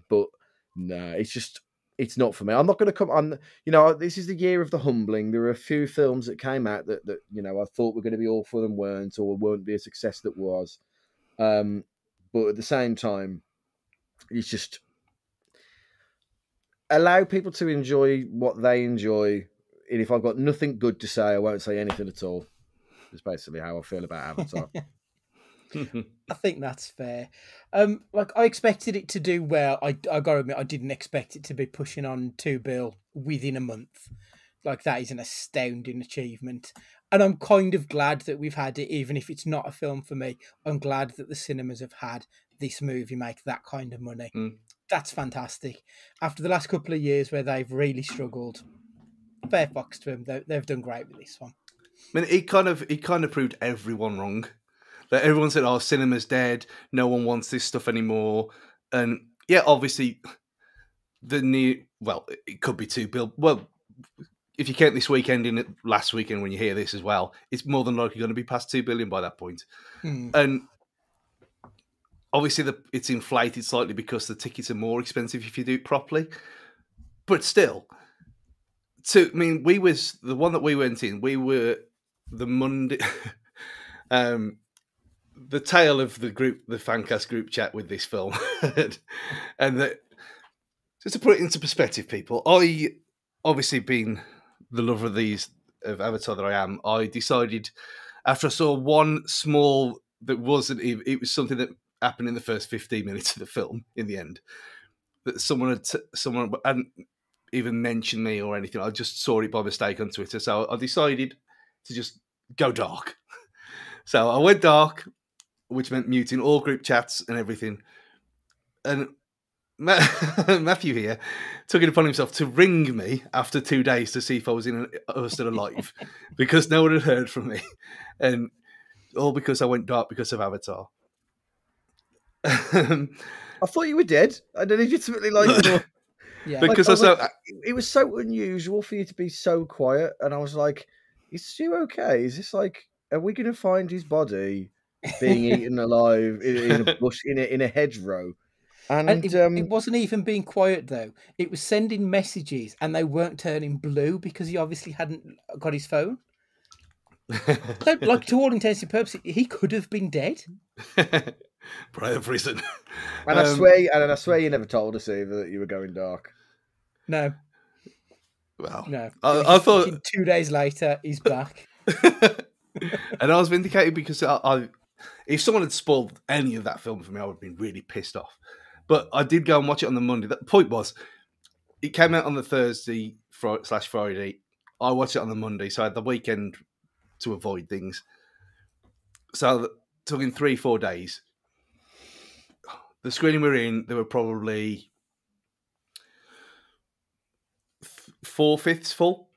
S2: But no, it's not for me. I'm not going to come on. This is the year of the humbling. There are a few films that came out that I thought were going to be awful and weren't, or won't be a success that was. But at the same time, it's just allow people to enjoy what they enjoy. And if I've got nothing good to say, I won't say anything at all. That's basically how I feel about Avatar.
S1: I think that's fair. Like, I expected it to do well. I gotta admit, I didn't expect it to be pushing on $2 billion within a month. Like, that is an astounding achievement. And I'm kind of glad that we've had it, even if it's not a film for me. I'm glad that the cinemas have had this movie make that kind of money. That's fantastic. After the last couple of years where they've really struggled, fair fucks to them. They've done great with this one.
S3: I mean, it kind of proved everyone wrong. That everyone said, "Oh, cinema's dead. No one wants this stuff anymore." And yeah, obviously, it could be $2 billion. Well, if you count this weekend in it, last weekend when you hear this as well, it's more than likely going to be past $2 billion by that point. And obviously, it's inflated slightly because the tickets are more expensive if you do it properly. But still, the one that we went in. We were the Monday. The tale of the Fancast group chat with this film, and that, just to put it into perspective, people, I obviously being the lover of Avatar that I am, I decided after I saw one small that wasn't even, it was something that happened in the first 15 minutes of the film. In the end, that someone hadn't even mentioned me or anything. I just saw it by mistake on Twitter, so I decided to just go dark. So I went dark, which meant muting all group chats and everything. And Matthew here took it upon himself to ring me after 2 days to see if I was still alive, because no one had heard from me, and all because I went dark because of Avatar.
S2: I thought you were dead. I don't legitimately
S1: Yeah,
S3: because
S2: it was so unusual for you to be so quiet, and I was like, "Is Stu okay? Is this like, are we going to find his body being eaten alive in a bush in a hedgerow?" And
S1: it wasn't even being quiet though. It was sending messages, and they weren't turning blue because he obviously hadn't got his phone. So, like, to all intents and purposes, he could have been dead.
S3: Prior prison.
S2: And I swear you never told us either that you were going dark.
S1: No.
S3: Well,
S1: No.
S3: I thought
S1: 2 days later he's back.
S3: And I was vindicated because if someone had spoiled any of that film for me, I would have been really pissed off. But I did go and watch it on the Monday. The point was, it came out on the Thursday / Friday. I watched it on the Monday, so I had the weekend to avoid things. So talking 3-4 days. The screening we were in, there were probably 4/5 full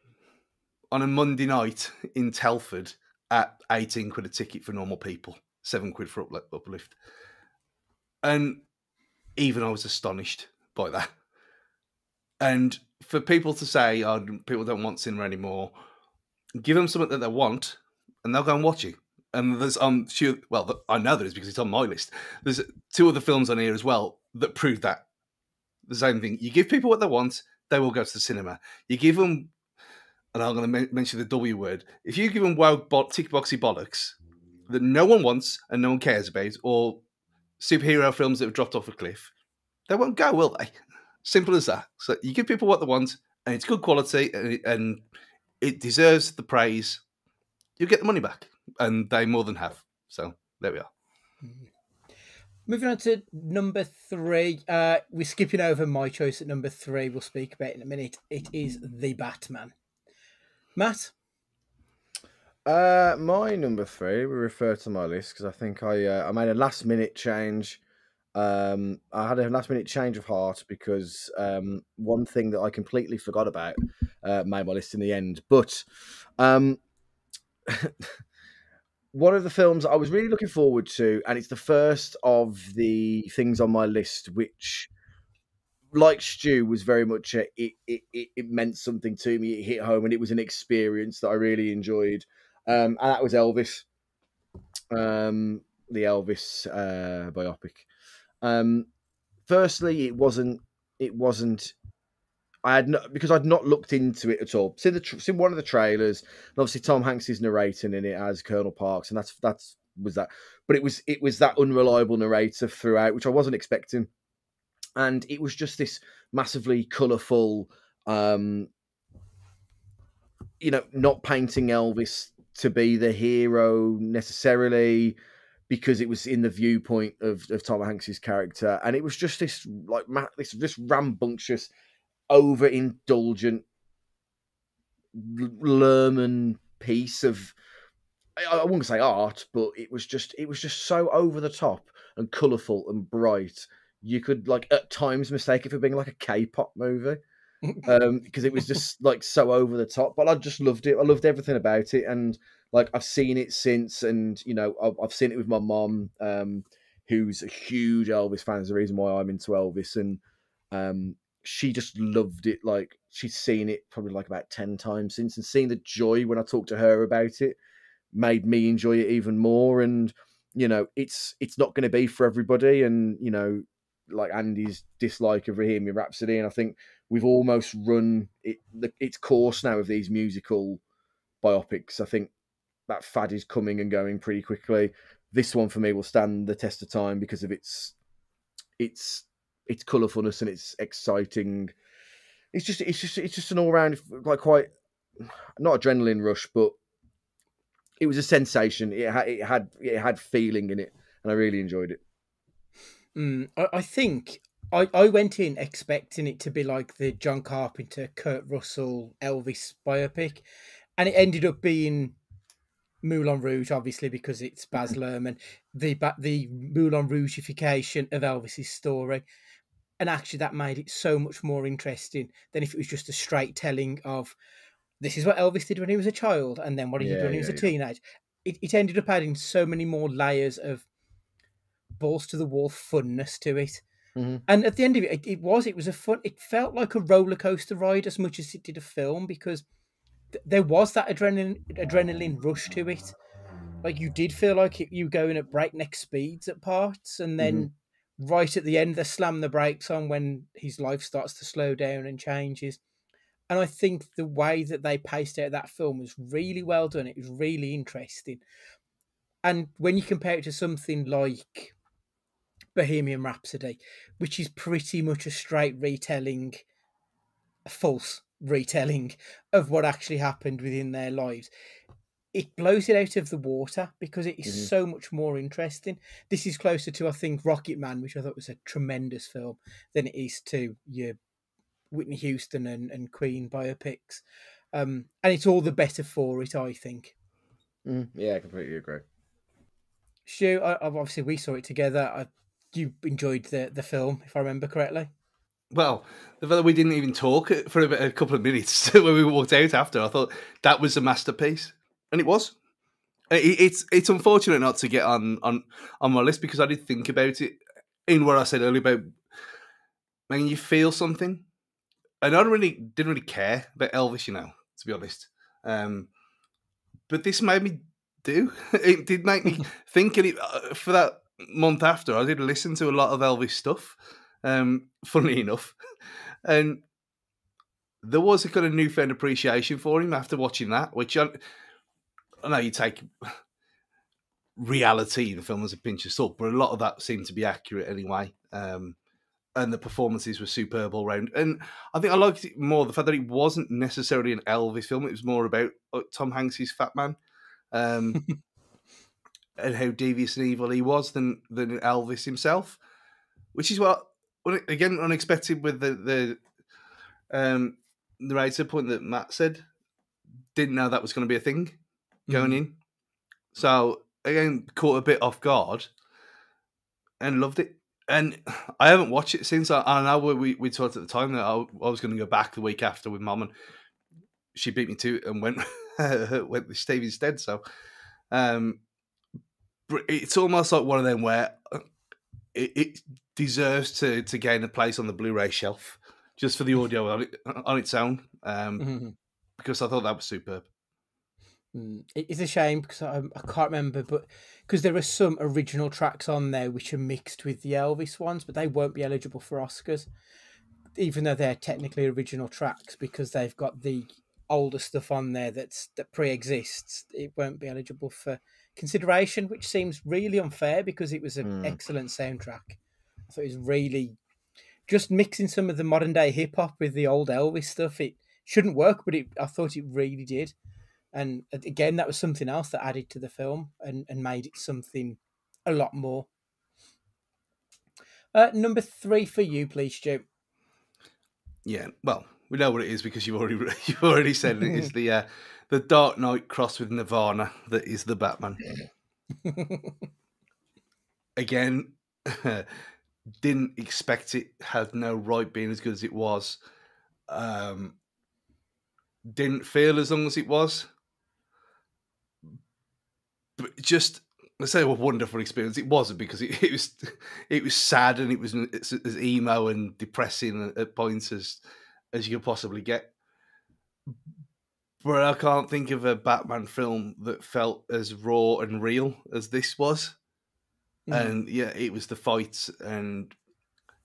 S3: on a Monday night in Telford at 18 quid a ticket for normal people, 7 quid for uplift. And even I was astonished by that. And for people to say, "Oh, people don't want cinema anymore," give them something that they want, and they'll go and watch it. And there's, I'm sure, well, I know there is because it's on my list. There's 2 other films on here as well that prove that. The same thing. You give people what they want, they will go to the cinema. You give them and I'm going to mention the W word. If you give them wild tick boxy bollocks that no one wants and no one cares about, or superhero films that have dropped off a cliff, they won't go, will they? Simple as that. So you give people what they want, and it's good quality, and it deserves the praise. You get the money back, and they more than have. So there we are.
S1: Moving on to number 3. We're skipping over my choice at number 3. We'll speak about it in a minute. It is The Batman. Matt?
S2: My number 3, we refer to my list because I think I made a last minute change. I had a last minute change of heart because one thing that I completely forgot about made my list in the end. But one of the films I was really looking forward to, and it's the first of the things on my list, which, like Stu, was very much it meant something to me. It hit home, and it was an experience that I really enjoyed. And that was Elvis, the Elvis biopic. Firstly, it wasn't. I had not, because I'd not looked into it at all. Seen one of the trailers, and obviously Tom Hanks is narrating in it as Colonel Parks, and that's was that. But it was that unreliable narrator throughout, which I wasn't expecting, and it was just this massively colourful, not painting Elvis to be the hero necessarily, because it was in the viewpoint of Tom Hanks's character, and it was just this this rambunctious, overindulgent Lerman piece of, I wouldn't say art, but it was just so over the top and colourful and bright. You could at times mistake it for being like a K-pop movie. Because it was just so over the top, but I just loved it. I loved everything about it, and I've seen it since, and I've seen it with my mom, who's a huge Elvis fan. Is the reason why I'm into Elvis, and she just loved it. She's seen it probably about 10 times since, and seeing the joy when I talked to her about it made me enjoy it even more. And it's not going to be for everybody, and Andy's dislike of Bohemian Rhapsody, and I think we've almost run its course now of these musical biopics. I think that fad is coming and going pretty quickly. This one for me will stand the test of time because of its colourfulness and its exciting. It's just an all round quite not adrenaline rush, but it was a sensation. It had feeling in it, and I really enjoyed it.
S1: I think I went in expecting it to be like the John Carpenter, Kurt Russell, Elvis biopic, and it ended up being Moulin Rouge, obviously, because it's Baz Luhrmann, the Moulin Rougeification of Elvis's story. And actually, that made it so much more interesting than if it was just a straight telling of this is what Elvis did when he was a child, and then what he did when he was a teenager. It ended up adding so many more layers of balls to the wall funness to it.
S2: Mm-hmm.
S1: And at the end of it, it was a fun. It felt like a roller coaster ride as much as it did a film, because there was that adrenaline rush to it. You did feel like you going at breakneck speeds at parts, and then right at the end they slam the brakes on when his life starts to slow down and changes. And I think the way that they paced out that film was really well done. It was really interesting. And when you compare it to something like Bohemian Rhapsody, which is pretty much a straight retelling, a false retelling of what actually happened within their lives, it blows it out of the water because it is so much more interesting. This is closer to, I think, Rocket Man, which I thought was a tremendous film, than it is to your Whitney Houston and Queen biopics. And it's all the better for it, I think.
S2: Yeah, I completely agree.
S1: Stu, obviously we saw it together. You enjoyed the film, if I remember correctly.
S3: Well, the fact that we didn't even talk for a couple of minutes when we walked out after, I thought that was a masterpiece. And it was. It's unfortunate not to get on my list, because I did think about it in what I said earlier about making you feel something. And I didn't really care about Elvis, to be honest. But this made me do. It did make me think. And for that month after, I did listen to a lot of Elvis stuff, funnily enough. And there was a kind of newfound appreciation for him after watching that, which I know you take reality in the film as a pinch of salt, but a lot of that seemed to be accurate anyway. And the performances were superb all round. And I think I liked it more, the fact that it wasn't necessarily an Elvis film. It was more about Tom Hanks's Fat Man, and how devious and evil he was than Elvis himself, which is what, again, unexpected with the narrator point that Matt said. Didn't know that was going to be a thing going in. So, again, caught a bit off guard and loved it. And I haven't watched it since. I know we talked at the time that I was going to go back the week after with Mum, and she beat me to it and went with Steve instead. So it's almost like one of them where it deserves to gain a place on the Blu-ray shelf just for the audio on its own, because I thought that was superb.
S1: It's a shame because I can't remember, but because there are some original tracks on there which are mixed with the Elvis ones, but they won't be eligible for Oscars, even though they're technically original tracks, because they've got the older stuff on there that pre-exists. It won't be eligible for consideration, which seems really unfair because it was an excellent soundtrack. I thought it was really just mixing some of the modern day hip hop with the old Elvis stuff. It shouldn't work, but I thought it really did. And again, that was something else that added to the film and made it something a lot more. Number 3 for you, please, Stu.
S3: Yeah, well, we know what it is because you've already said it. It's the Dark Knight crossed with Nirvana that is the Batman. Again, didn't expect it. Had no right being as good as it was. Didn't feel as long as it was. But just, let's say, a wonderful experience. It wasn't, because it was sad, and it was as emo and depressing at points as you could possibly get. But I can't think of a Batman film that felt as raw and real as this was. And yeah, it was the fights and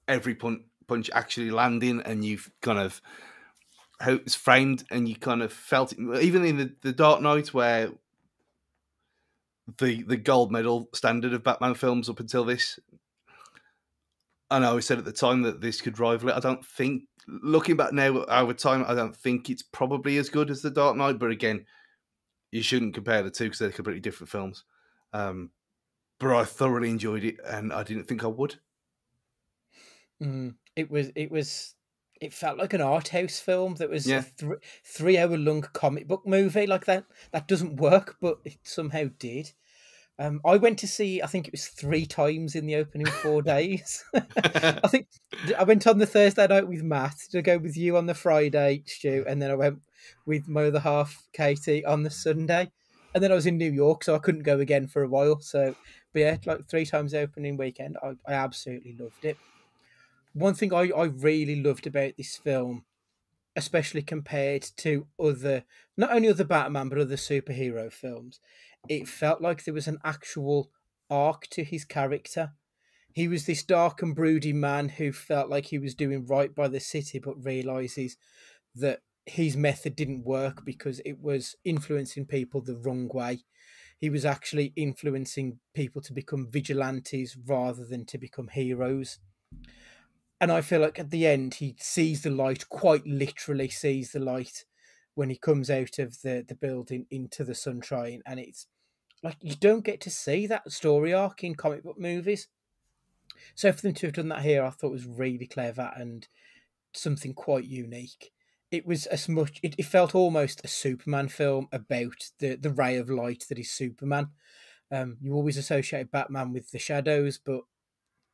S3: every punch actually landing, and you've kind of how it's framed, and you kind of felt it, even in the Dark Knight, where the gold medal standard of Batman films up until this. I know I said at the time that this could rival it. I don't think, looking back now over time, I don't think it's probably as good as the Dark Knight. But again, you shouldn't compare the two because they're completely different films. But I thoroughly enjoyed it, and I didn't think I would.
S1: It felt like an art house film that was a 3-hour long comic book movie. Like that doesn't work, but it somehow did. I went to see, I think it was 3 times in the opening 4 days. I think I went on the Thursday night with Matt, to go with you on the Friday, Stu, and then I went with my other half, Katie, on the Sunday. And then I was in New York, so I couldn't go again for a while. So, but yeah, like 3 times opening weekend. I absolutely loved it. One thing I really loved about this film, especially compared to not only other Batman, but other superhero films, it felt like there was an actual arc to his character. He was this dark and brooding man who felt like he was doing right by the city, but realizes that his method didn't work because it was influencing people the wrong way. He was actually influencing people to become vigilantes rather than to become heroes. And I feel like at the end, he sees the light, quite literally sees the light when he comes out of the building into the sunshine. And it's like, you don't get to see that story arc in comic book movies. So for them to have done that here, I thought was really clever and something quite unique. It was it felt almost a Superman film about the ray of light that is Superman. You always associate Batman with the shadows, but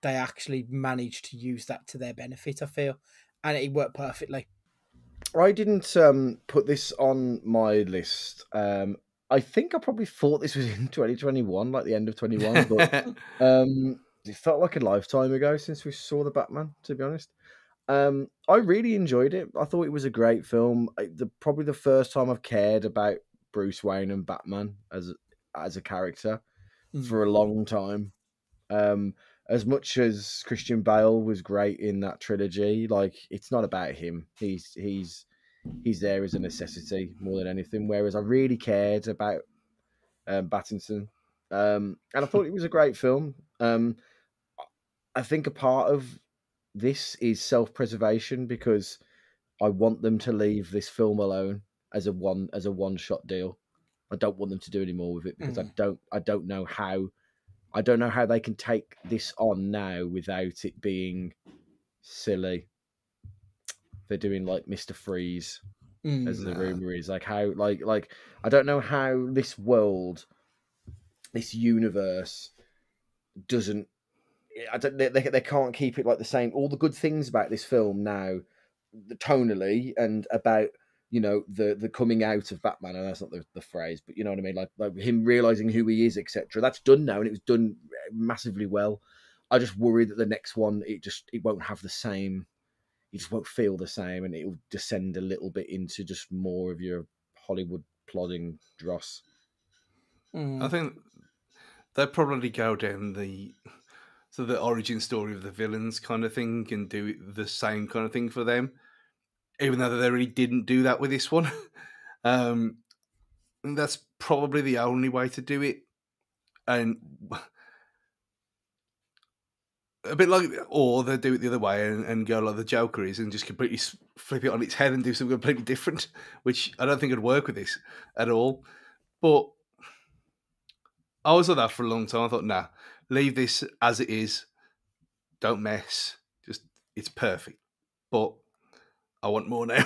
S1: they actually managed to use that to their benefit, I feel, and it worked perfectly.
S2: I didn't put this on my list. I think I probably thought this was in 2021, like the end of 21, but it felt like a lifetime ago since we saw the Batman, to be honest. I really enjoyed it. I thought it was a great film. Probably the first time I've cared about Bruce Wayne and Batman as a character for a long time. As much as Christian Bale was great in that trilogy, like, it's not about him. He's he's there as a necessity more than anything. Whereas I really cared about Pattinson, and I thought it was a great film. I think a part of this is self-preservation because I want them to leave this film alone as a one shot deal. I don't want them to do any more with it because I don't know how they can take this on now without it being silly. They're doing like Mr. Freeze, as the rumor is. Like how like I don't know how this world, this universe doesn't. They can't keep it like the same. All the good things about this film now, tonally and about the coming out of Batman, and that's not the phrase, but you know what I mean, like him realizing who he is, etc. That's done now, and it was done massively well. I just worry that the next one it won't have the same. It just won't feel the same, and it'll descend a little bit into just more of your Hollywood plodding dross.
S3: I think they'll probably go down the origin story of the villains kind of thing and do the same kind of thing for them, even though they really didn't do that with this one. That's probably the only way to do it. And a bit like, or they do it the other way and go like the Joker is and just completely flip it on its head and do something completely different, which I don't think would work with this at all. But I was like that for a long time. I thought, nah, leave this as it is. Don't mess. Just, it's perfect. But I want more now.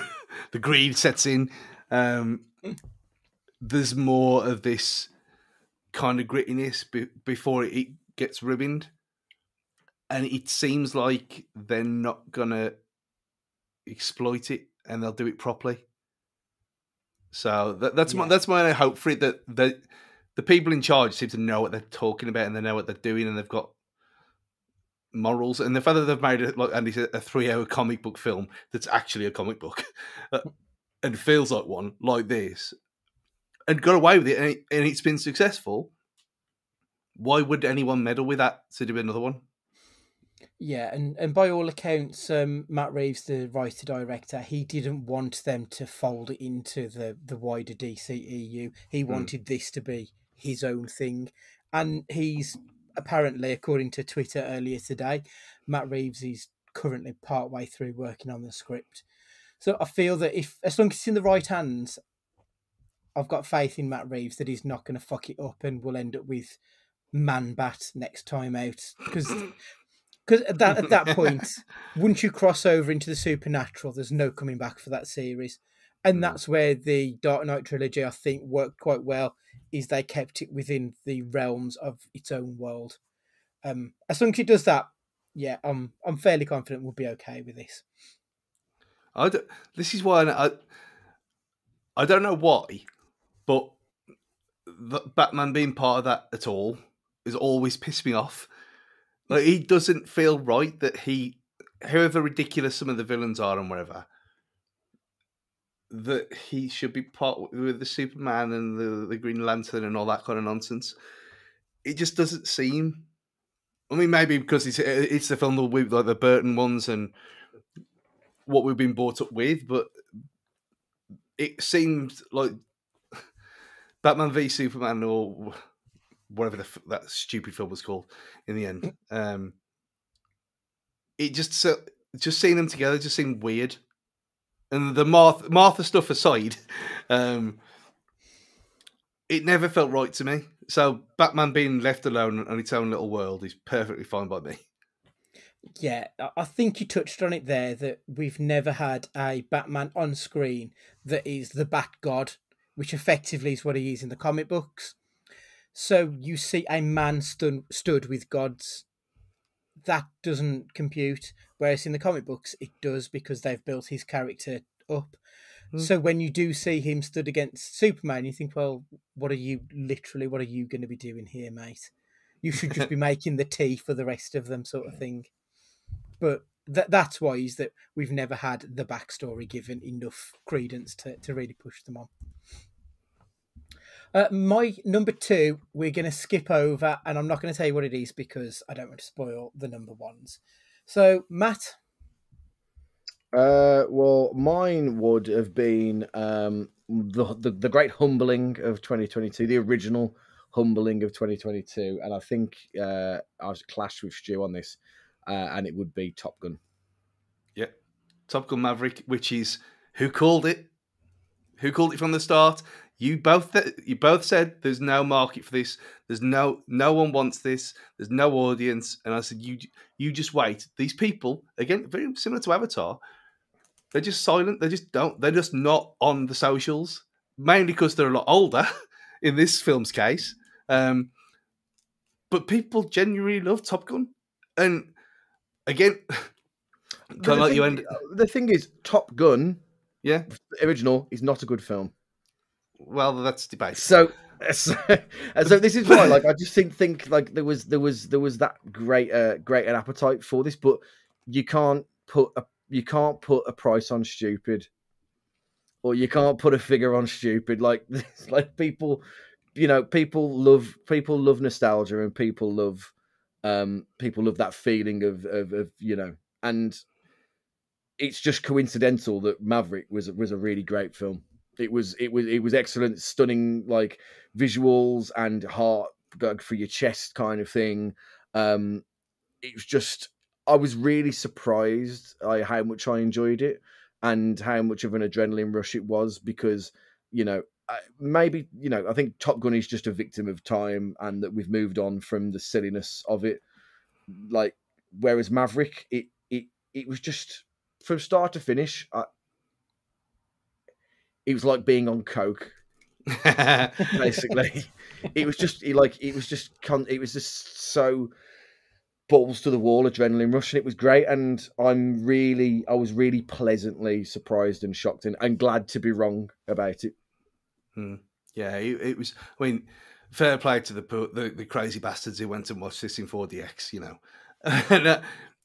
S3: The greed sets in. There's more of this kind of grittiness before it gets ribboned. And it seems like they're not going to exploit it and they'll do it properly. So that's my hope for it, that the people in charge seem to know what they're talking about and they know what they're doing and they've got morals. And the fact that they've made it, like Andy said, a 3-hour comic book film that's actually a comic book and feels like one, like this, and got away with it, and it's been successful. Why would anyone meddle with that to do another one?
S1: Yeah, and by all accounts, Matt Reeves, the writer-director, he didn't want them to fold it into the wider DCEU. He wanted this to be his own thing. And he's apparently, according to Twitter earlier today, Matt Reeves is currently partway through working on the script. So I feel that as long as it's in the right hands, I've got faith in Matt Reeves that he's not going to fuck it up and we'll end up with Man-Bat next time out. Because at that point, once you cross over into the supernatural, there's no coming back for that series. And that's where the Dark Knight trilogy, I think, worked quite well, is they kept it within the realms of its own world. As long as it does that, yeah, I'm fairly confident we'll be okay with this.
S3: This is why I don't know why, but Batman being part of that at all has always pissed me off. Like, he doesn't feel right that however ridiculous some of the villains are and whatever, that he should be part with the Superman and the Green Lantern and all that kind of nonsense. It just doesn't seem. I mean, maybe because it's the film with like the Burton ones and what we've been brought up with, but it seemed like Batman v Superman or whatever that stupid film was called in the end. It just seeing them together just seemed weird. And the Martha stuff aside, it never felt right to me. So Batman being left alone on its own little world is perfectly fine by me.
S1: Yeah, I think you touched on it there, that we've never had a Batman on screen that is the Bat God, which effectively is what he is in the comic books. So you see a man stood with gods. That doesn't compute, whereas in the comic books it does, because they've built his character up. So when you do see him stood against Superman, you think, well, what are you going to be doing here, mate? You should just be making the tea for the rest of them, sort of thing. But that's why is that we've never had the backstory given enough credence to really push them on. My number 2, we're going to skip over, and I'm not going to tell you what it is because I don't want to spoil the number ones. So, Matt?
S2: Well, mine would have been the great humbling of 2022, the original humbling of 2022, and I think I was clashed with Stu on this, and it would be Top Gun.
S3: Yeah, Top Gun Maverick, which is who called it? Who called it from the start? You both said there's no market for this. There's no one wants this. There's no audience. And I said you just wait. These people, again, very similar to Avatar, they're just silent. They just don't. They're just not on the socials, mainly because they're a lot older. In this film's case, but people genuinely love Top Gun, and again, kind of like you end.
S2: The thing is, Top Gun,
S3: Yeah.
S2: the original, is not a good film.
S3: Well, that's debate.
S2: So this is why, like, I just think like there was that great an appetite for this, but you can't put a price on stupid, or you can't put a figure on stupid. Like, like people, people love nostalgia, and people love that feeling of and it's just coincidental that Maverick was a really great film. It was excellent, stunning, like, visuals and heart for your chest kind of thing. It was just, I was really surprised how much I enjoyed it and how much of an adrenaline rush it was, because maybe I think Top Gun is just a victim of time, and that we've moved on from the silliness of it. Like, whereas Maverick, it was just from start to finish. It was like being on coke, basically. It was just so balls to the wall adrenaline rush, and it was great. And I was really pleasantly surprised and shocked, and glad to be wrong about it.
S3: Yeah, it was. I mean, fair play to the crazy bastards who went and watched this in 4DX. And,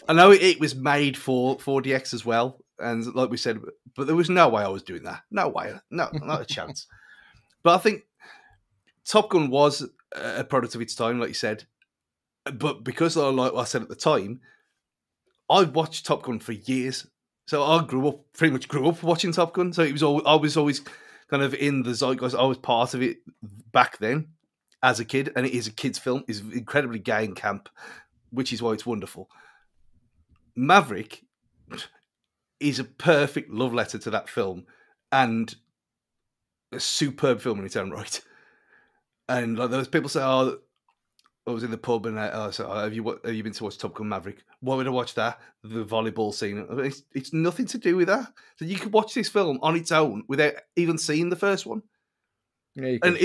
S3: I know it was made for 4DX as well, and like we said, but there was no way I was doing that. No way, no, not a chance. But I think Top Gun was a product of its time, like you said. But because, like I said at the time, I watched Top Gun for years, so I pretty much grew up watching Top Gun. So I was always kind of in the zeitgeist. I was part of it back then as a kid, and it is a kid's film. It's incredibly gay and camp, which is why it's wonderful. Maverick is a perfect love letter to that film, and a superb film in its own right. And like those people say, "Oh, I was in the pub and have you been to watch Top Gun Maverick? Why would I watch that? The volleyball scene. It's nothing to do with that. So you could watch this film on its own without even seeing the first one."
S2: Yeah,
S3: and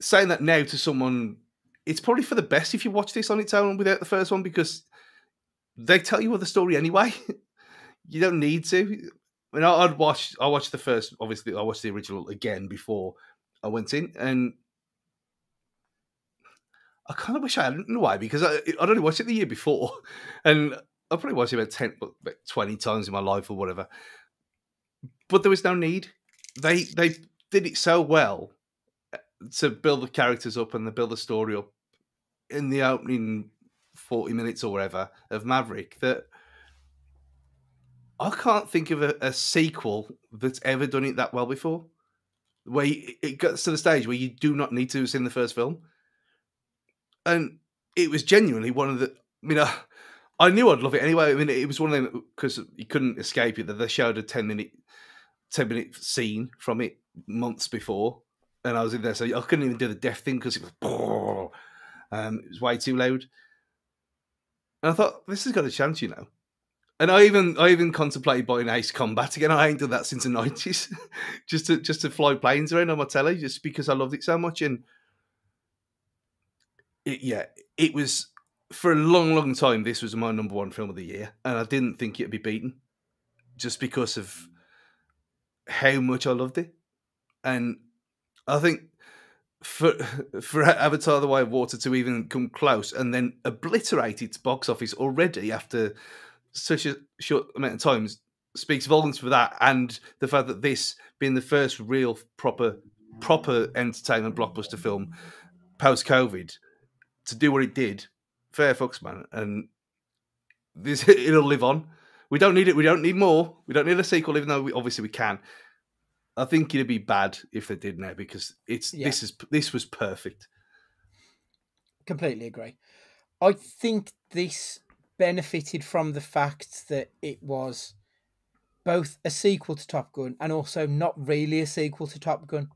S3: saying that now to someone, it's probably for the best if you watch this on its own without the first one, because they tell you the story anyway. You don't need to. I mean, I watched the first. Obviously, I watched the original again before I went in, and I kind of wish I hadn't, in a way, because I'd only watched it the year before, and I probably watched it about 20 times in my life or whatever. But there was no need. They did it so well to build the characters up and to build the story up in the opening 40 minutes or whatever of Maverick that I can't think of a sequel that's ever done it that well before. Where it gets to the stage where you do not need to have seen the first film. And it was genuinely one of the... I mean, I knew I'd love it anyway. I mean, it was one of them, because you couldn't escape it, that they showed a 10-minute scene from it months before. And I was in there, so I couldn't even do the death thing because it was way too loud. And I thought, this has got a chance, And I even contemplated buying Ace Combat again. I ain't done that since the 90s. just to fly planes around on my telly, just because I loved it so much. And it was, for a long, long time, this was my number one film of the year. And I didn't think it'd be beaten just because of how much I loved it. And I think for Avatar: The Way of Water to even come close and then obliterate its box office already after such a short amount of time speaks volumes for that, and the fact that this being the first real proper entertainment blockbuster film post-COVID to do what it did, fair fucks, man. And this it'll live on We don't need it. We don't need more. We don't need a sequel, even though obviously we can. I think it'd be bad if they did now because this was perfect.
S1: Completely agree. I think this benefited from the fact that it was both a sequel to Top Gun and also not really a sequel to Top Gun.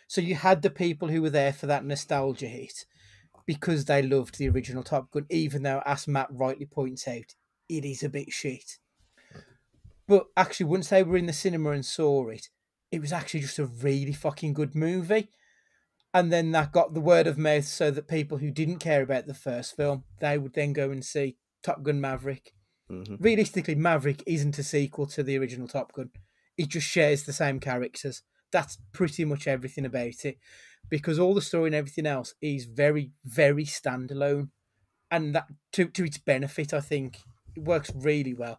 S1: So you had the people who were there for that nostalgia hit because they loved the original Top Gun, even though, as Matt rightly points out, it is a bit shit. But actually, once they were in the cinema and saw it, it was actually just a really fucking good movie. And then that got the word of mouth so that people who didn't care about the first film, they would then go and see Top Gun Maverick.
S3: Mm-hmm.
S1: Realistically, Maverick isn't a sequel to the original Top Gun. It just shares the same characters. That's pretty much everything about it. Because all the story and everything else is very, very standalone. And that to its benefit, I think. It works really well.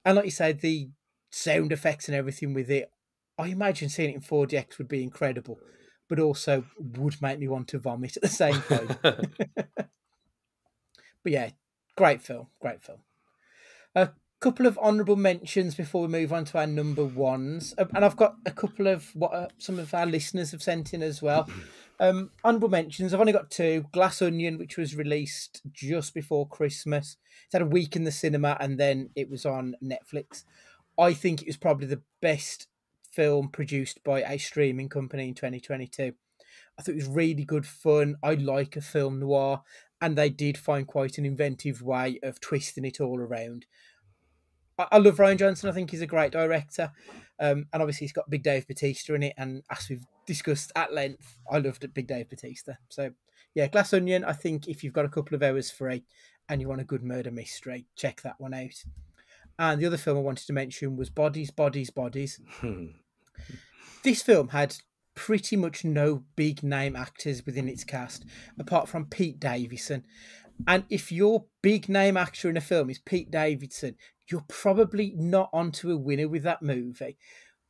S1: And like you said, the sound effects and everything with it, I imagine seeing it in 4DX would be incredible, but also would make me want to vomit at the same time. But yeah, great film, great film. A couple of honourable mentions before we move on to our number ones, and I've got a couple of what some of our listeners have sent in as well. Honourable mentions. I've only got two. Glass Onion, which was released just before Christmas. It had a week in the cinema, and then it was on Netflix. I think it was probably the best film produced by a streaming company in 2022. I thought it was really good fun. I like a film noir, and they did find quite an inventive way of twisting it all around. I love Ryan Johnson. I think he's a great director. And obviously he's got Big Dave Bautista in it. And as we've discussed at length, I loved Big Dave Bautista. So yeah, Glass Onion, I think if you've got a couple of hours free and you want a good murder mystery, check that one out. And the other film I wanted to mention was Bodies, Bodies, Bodies. This film had pretty much no big name actors within its cast, apart from Pete Davidson. And if your big name actor in a film is Pete Davidson, you're probably not onto a winner with that movie.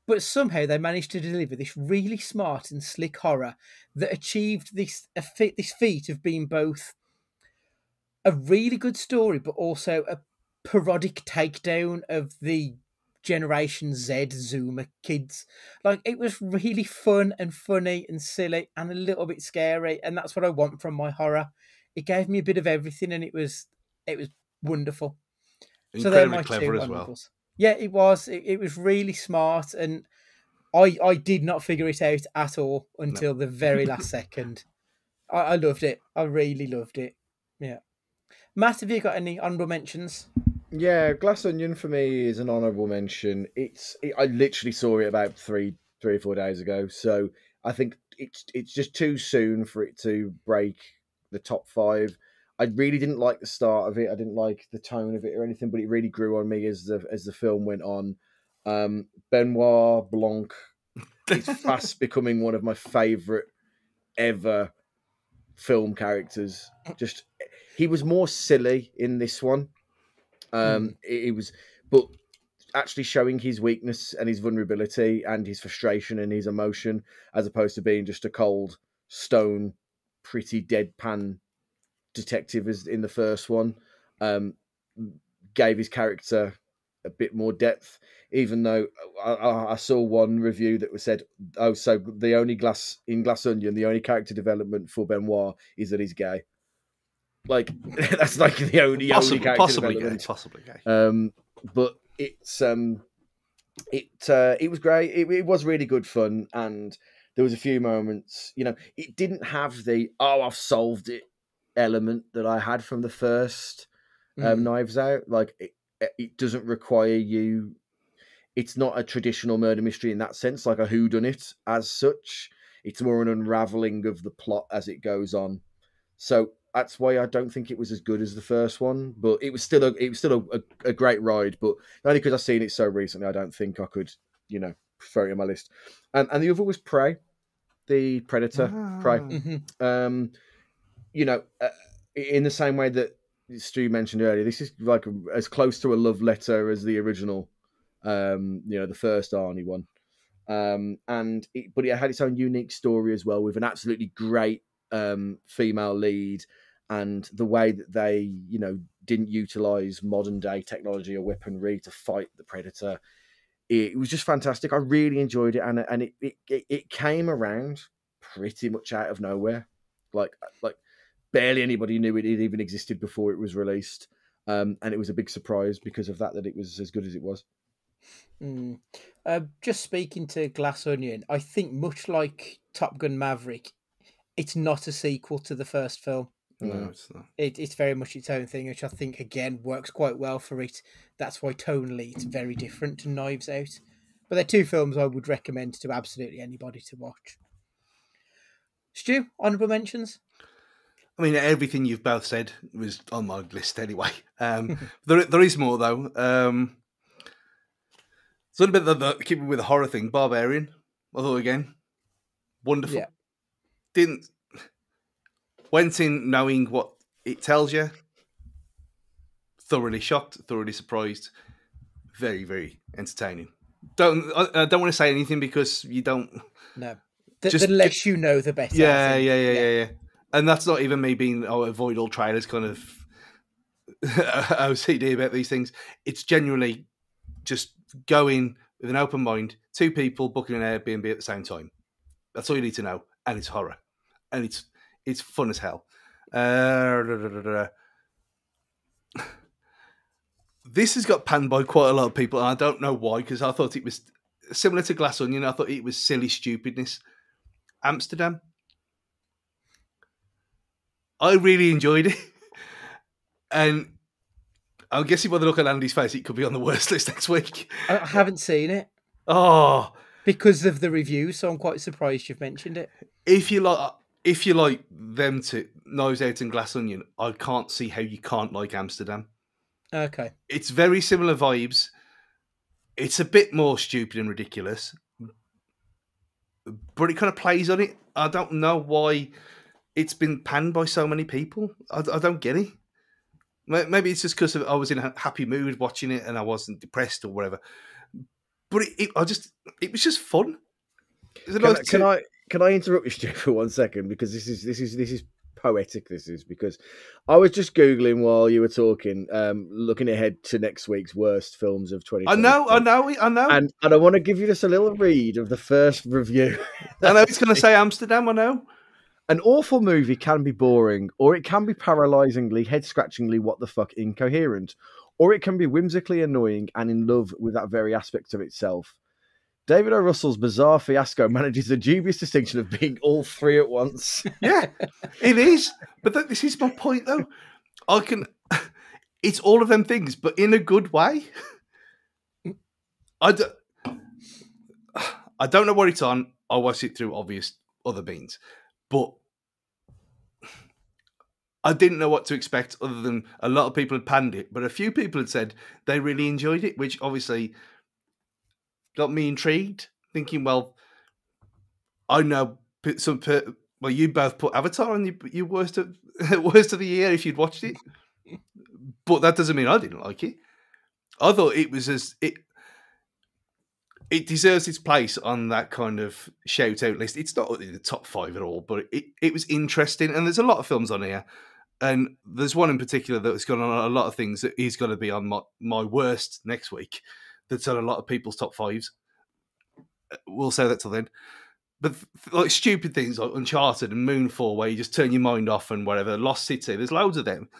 S1: But somehow they managed to deliver this really smart and slick horror that achieved this feat of being both a really good story, but also a parodic takedown of the Generation Z Zoomer kids. Like, it was really fun and funny and silly and a little bit scary, and that's what I want from my horror. It gave me a bit of everything, and it was wonderful. So they're
S3: Incredibly
S1: my
S3: clever
S1: two
S3: as well.
S1: honourables. Yeah, it was. It was really smart, and I did not figure it out at all until the very last second. I loved it. I really loved it. Yeah. Matt, have you got any honourable mentions?
S2: Yeah, Glass Onion for me is an honourable mention. I literally saw it about three or 4 days ago, so I think it's just too soon for it to break the top 5. I really didn't like the start of it. I didn't like the tone of it or anything, but it really grew on me as the film went on. Benoit Blanc is fast becoming one of my favourite ever film characters. Just he was more silly in this one. It was, but actually showing his weakness and his vulnerability and his frustration and his emotion, as opposed to being just a cold stone, pretty deadpan detective as in the first one, gave his character a bit more depth. Even though I saw one review that was said, "Oh, so the only Glass Onion, the only character development for Benoit is that he's gay." Like that's like the only character development.
S3: Possibly gay.
S2: But it was great. It was really good fun, and there was a few moments. It didn't have the I've solved it element that I had from the first Knives Out. Like it doesn't require you. It's not a traditional murder mystery in that sense, like a whodunit as such. It's more an unraveling of the plot as it goes on. So that's why I don't think it was as good as the first one, but it was still a great ride. But only because I've seen it so recently, I don't think I could, throw it in my list. And the other was Prey, the Predator. Prey.
S1: Mm-hmm.
S2: In the same way that Stu mentioned earlier, this is like as close to a love letter as the original. The first Arnie one. But it had its own unique story as well, with an absolutely great female lead, and the way that they didn't utilize modern day technology or weaponry to fight the Predator. It was just fantastic. I really enjoyed it, and it came around pretty much out of nowhere. Like barely anybody knew it even existed before it was released, and it was a big surprise because of that it was as good as it was.
S1: Mm. Just speaking to Glass Onion, I think much like Top Gun Maverick, it's not a sequel to the first film.
S3: No, it's not.
S1: It's very much its own thing, which I think again works quite well for it. That's why tonally it's very different to Knives Out. But they're two films I would recommend to absolutely anybody to watch. Stu, honourable mentions?
S3: I mean, everything you've both said was on my list anyway. There is more though. It's a little bit keeping with the horror thing. Barbarian, I thought again, wonderful.
S1: Yeah.
S3: Went in knowing what it tells you. Thoroughly shocked, thoroughly surprised. Very, very entertaining. I don't want to say anything because you don't.
S1: No. The less you know, the better.
S3: Yeah. And that's not even me being avoid all trailers kind of OCD about these things. It's genuinely just go in with an open mind. Two people booking an Airbnb at the same time. That's all you need to know. And it's horror. And it's fun as hell. This has got panned by quite a lot of people, and I don't know why, because I thought it was similar to Glass Onion. I thought it was silly stupidness. Amsterdam. I really enjoyed it. And I'm guessing by the look on Andy's face, it could be on the worst list next week.
S1: I haven't seen it.
S3: Oh.
S1: Because of the reviews, so I'm quite surprised you've mentioned it.
S3: If you like them to Knives Out and Glass Onion, I can't see how you can't like Amsterdam.
S1: Okay.
S3: It's very similar vibes. It's a bit more stupid and ridiculous, but it kind of plays on it. I don't know why it's been panned by so many people. I don't get it. Maybe it's just because I was in a happy mood watching it and I wasn't depressed or whatever. But it was just fun.
S2: Can I interrupt you, Stu, for 1 second? Because this is poetic. This is because I was just Googling while you were talking, looking ahead to next week's worst films of 2020.
S3: I know.
S2: And I want to give you just a little read of the first review.
S3: I know it's going to say Amsterdam, I know.
S2: An awful movie can be boring, or it can be paralyzingly, head-scratchingly what the fuck incoherent, or it can be whimsically annoying and in love with that very aspect of itself. David O. Russell's bizarre fiasco manages the dubious distinction of being all three at once.
S3: Yeah, it is. But this is my point, though. It's all of them things, but in a good way. I don't know what it's on. I watch it through obvious other means. But I didn't know what to expect other than a lot of people had panned it. But a few people had said they really enjoyed it, which obviously got me intrigued, thinking, well, I know you both put Avatar on your worst of the year if you'd watched it, but that doesn't mean I didn't like it. I thought it was it deserves its place on that kind of shout out list. It's not in the top 5 at all, but it was interesting, and there's a lot of films on here, and there's one in particular that's got on a lot of things that is going to be on my worst next week. That's on a lot of people's top 5s. We'll say that till then. But like stupid things like Uncharted and Moonfall, where you just turn your mind off and whatever. Lost City, there's loads of them.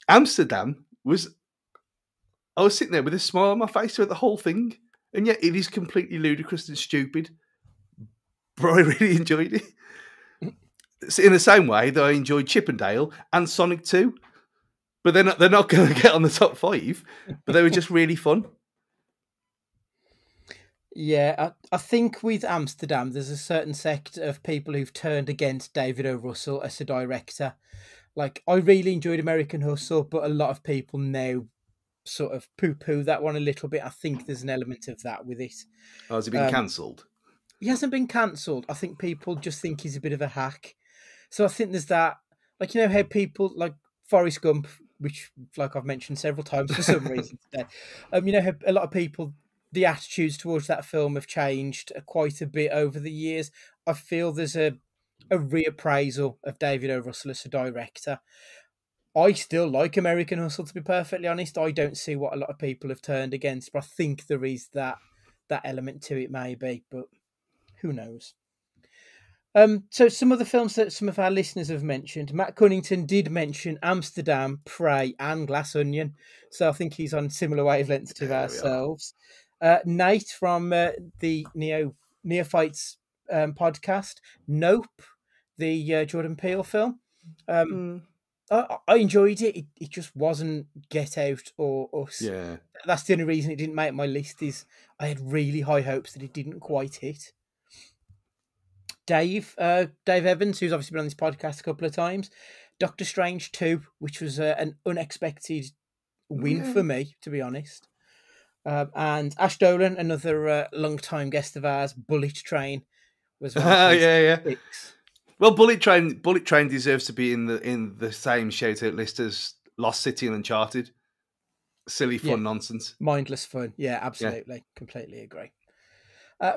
S3: Amsterdam I was sitting there with a smile on my face throughout the whole thing, and yet it is completely ludicrous and stupid. But I really enjoyed it. It's in the same way that I enjoyed Chippendale and Sonic 2. But they're not going to get on the top 5. But they were just really fun.
S1: Yeah, I think with Amsterdam, there's a certain sect of people who've turned against David O. Russell as a director. Like, I really enjoyed American Hustle, but a lot of people now sort of poo-poo that one a little bit. I think there's an element of that with it.
S3: Oh, has it been cancelled?
S1: He hasn't been cancelled. I think people just think he's a bit of a hack. So I think there's that. Like, you know how people, like Forrest Gump, which, like I've mentioned several times for some reason today, you know how a lot of people, the attitudes towards that film have changed quite a bit over the years. I feel there's a reappraisal of David O. Russell as a director. I still like American Hustle, to be perfectly honest. I don't see what a lot of people have turned against, but I think there is that element to it, maybe, but who knows? So some of the films that some of our listeners have mentioned, Matt Cunnington did mention Amsterdam, Prey, and Glass Onion. So I think he's on similar wavelengths to
S3: There we are.
S1: ourselves. Nate from the Neophytes podcast, Nope, the Jordan Peele film. I enjoyed it. It just wasn't Get Out or Us.
S3: Yeah.
S1: That's the only reason it didn't make my list. Is I had really high hopes that it didn't quite hit. Dave Evans, who's obviously been on this podcast a couple of times, Doctor Strange 2, which was an unexpected win for me, to be honest. And Ash Dolan, another long-time guest of ours, Bullet Train, was one of his picks.
S3: Well, Bullet Train deserves to be in the same shout-out list as Lost City and Uncharted. Silly fun nonsense.
S1: Mindless fun. Yeah, absolutely. Yeah. Completely agree.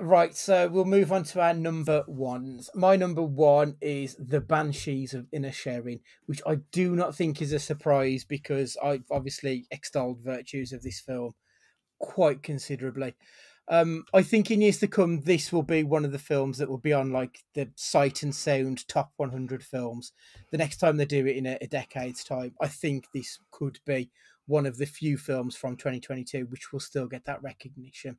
S1: Right, so we'll move on to our number ones. My number one is The Banshees of Inisherin, which I do not think is a surprise because I've obviously extolled virtues of this film quite considerably. I think in years to come, this will be one of the films that will be on like the Sight and Sound top 100 films. The next time they do it in a decade's time, I think this could be one of the few films from 2022 which will still get that recognition.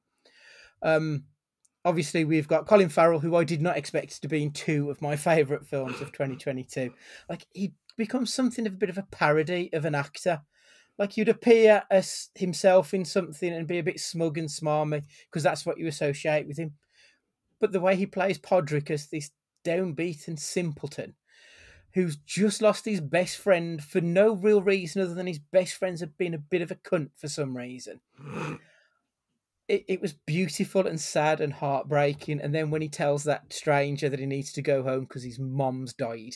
S1: Obviously, we've got Colin Farrell, who I did not expect to be in two of my favourite films of 2022. Like, he becomes something of a bit of a parody of an actor. Like, you'd appear as himself in something and be a bit smug and smarmy, because that's what you associate with him. But the way he plays Podrick as this downbeaten simpleton, who's just lost his best friend for no real reason other than his best friends have been a bit of a cunt for some reason. It was beautiful and sad and heartbreaking. And then when he tells that stranger that he needs to go home because his mom's died,